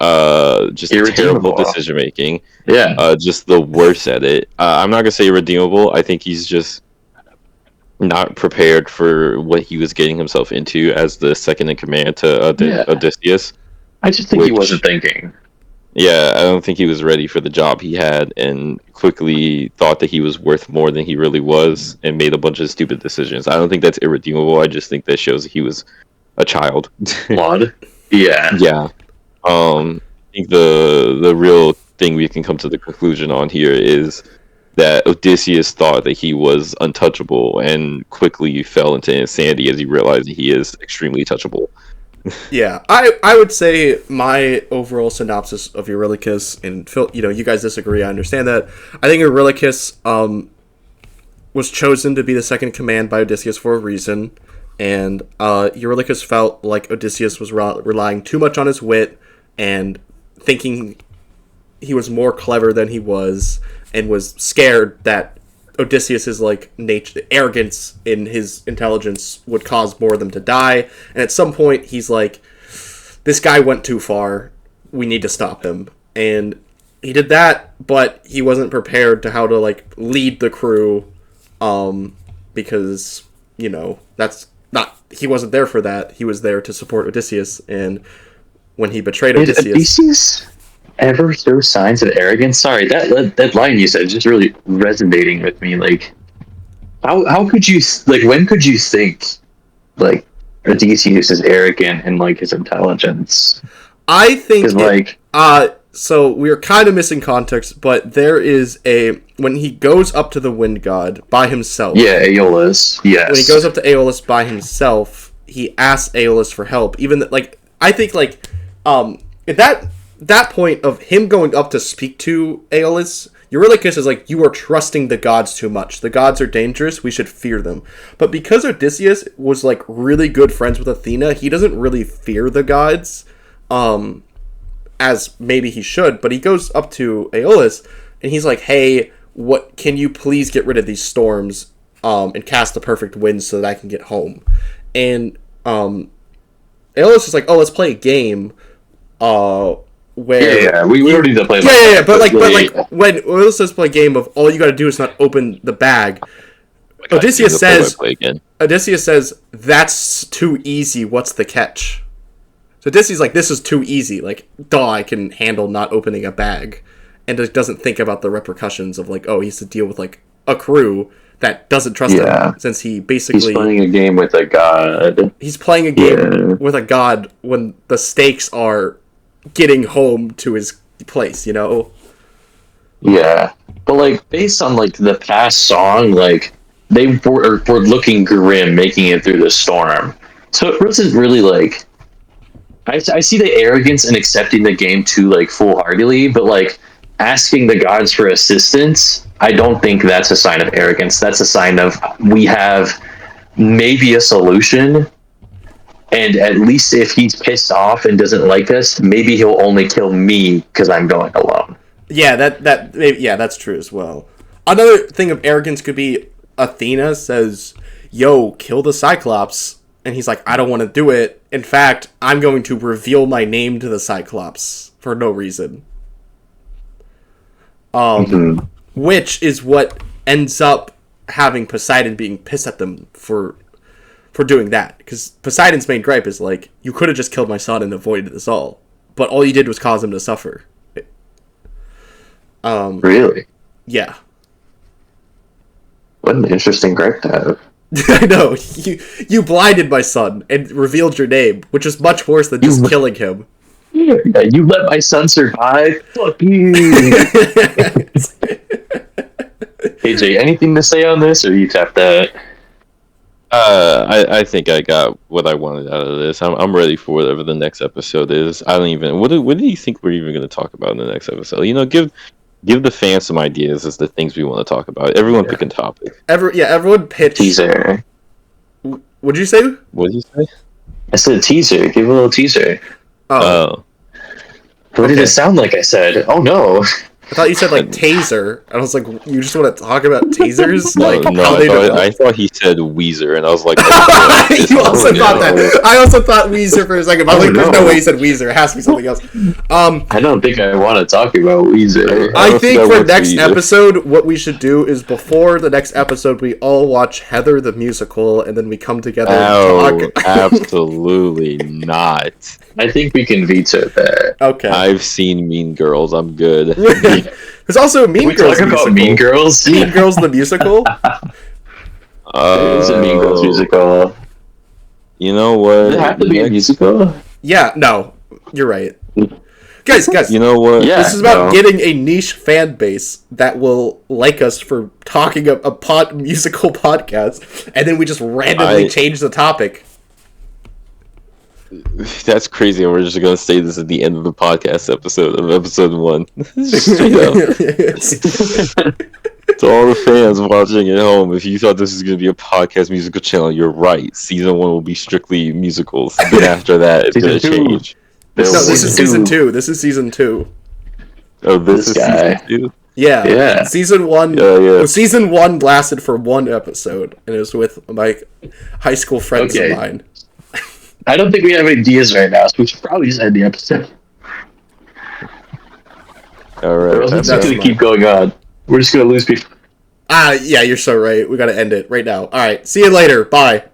just terrible decision making. Yeah. Just the worst at it. I'm not gonna say irredeemable. I think he's just not prepared for what he was getting himself into as the second in command to Odysseus. I just think he wasn't thinking. Yeah, I don't think he was ready for the job he had, and quickly thought that he was worth more than he really was, and made a bunch of stupid decisions. I don't think that's irredeemable. I just think that shows that he was a child. Flawed. Yeah. Yeah. I think the real thing we can come to the conclusion on here is that Odysseus thought that he was untouchable and quickly fell into insanity as he realized that he is extremely touchable. Yeah, I would say my overall synopsis of Eurylochus, and Phil, you guys disagree, I understand that. I think Eurylochus was chosen to be the second in command by Odysseus for a reason, and Eurylochus felt like Odysseus was relying too much on his wit and thinking he was more clever than he was, and was scared that Odysseus's nature, arrogance in his intelligence would cause more of them to die. And at some point, he's like, "This guy went too far. We need to stop him." And he did that, but he wasn't prepared to how to lead the crew, because that's not. He wasn't there for that. He was there to support Odysseus, and when he betrayed Odysseus ever show signs of arrogance? Sorry, that line you said is just really resonating with me. How could you when could you think Odysseus is arrogant in his intelligence? I think so we're kind of missing context, but there is when he goes up to the wind god by himself. Yeah, Aeolus. Yes. When he goes up to Aeolus by himself, he asks Aeolus for help. Even I think at that point of him going up to speak to Aeolus, Eurylochus is you are trusting the gods too much. The gods are dangerous. We should fear them. But because Odysseus was really good friends with Athena, he doesn't really fear the gods, as maybe he should. But he goes up to Aeolus and he's like, "Hey, what? Can you please get rid of these storms, and cast the perfect winds so that I can get home?" And Aeolus is like, "Oh, let's play a game." Where we don't need to play. But when Aeolus says play a game of all you got to do is not open the bag, Odysseus says, "That's too easy. What's the catch?" So Odysseus this is too easy. I can handle not opening a bag, and it doesn't think about the repercussions of he has to deal with a crew that doesn't trust him, since he's playing a game with a god. He's playing a game with a god when the stakes are getting home to his place, Yeah, but based on the past song, they were looking grim making it through the storm, so it wasn't really I see the arrogance in accepting the game too foolhardily, but asking the gods for assistance, I don't think that's a sign of arrogance. That's a sign of we have maybe a solution. And at least if he's pissed off and doesn't like us, maybe he'll only kill me because I'm going alone. Yeah, that's true as well. Another thing of arrogance could be Athena says, "Yo, kill the Cyclops," and he's like, "I don't want to do it. In fact, I'm going to reveal my name to the Cyclops for no reason." Which is what ends up having Poseidon being pissed at them for doing that, because Poseidon's main gripe is you could have just killed my son and avoided this all, but all you did was cause him to suffer. Really? Yeah. What an interesting gripe to have. I know, you blinded my son and revealed your name, which is much worse than just killing him. Yeah, you let my son survive. Fuck you. AJ, anything to say on this, or you tapped that? I think I got what I wanted out of this. I'm ready for whatever the next episode is. I don't even. What do you think we're even going to talk about in the next episode? Give the fans some ideas as to things we want to talk about. Everyone pick a topic. Everyone pitch. Teaser. What'd you say? What did you say? I said teaser. Give a little teaser. Oh. What did it sound like I said? Oh no. I thought you said taser, and I was like, you just want to talk about tasers? I thought he said Weezer, and I was like, you also thought that. I also thought Weezer for a second, but there's no way he said Weezer. It has to be something else. I don't think I want to talk about Weezer. I think for next episode, what we should do is before the next episode, we all watch Heather the musical, and then we come together and talk. Absolutely not. I think we can veto that. Okay. I've seen Mean Girls. I'm good. There's also Mean Girls the musical. Mean Girls? Mean Girls the musical? It's a Mean Girls musical. You know what? Does it have to be a musical? Yeah, no. You're right. Guys, You know what? Yeah. this is about getting a niche fan base that will like us for talking a musical podcast, and then we just randomly change the topic. That's crazy, and we're just gonna say this at the end of the podcast episode of episode 1. Straight up. To all the fans watching at home, if you thought this was gonna be a podcast musical channel, you're right. Season 1 will be strictly musicals. Then after that, it's gonna change. No, this is season 2. This is season 2. Oh, this is guy. season 2? Yeah. Season 1. Yeah. Season 1 lasted for 1 episode, and it was with my high school friends of mine. I don't think we have ideas right now, so we should probably just end the episode. Alright. It's just going to keep going on. We're just going to lose people. Yeah, you're so right. We gotta end it right now. Alright, see you later. Bye.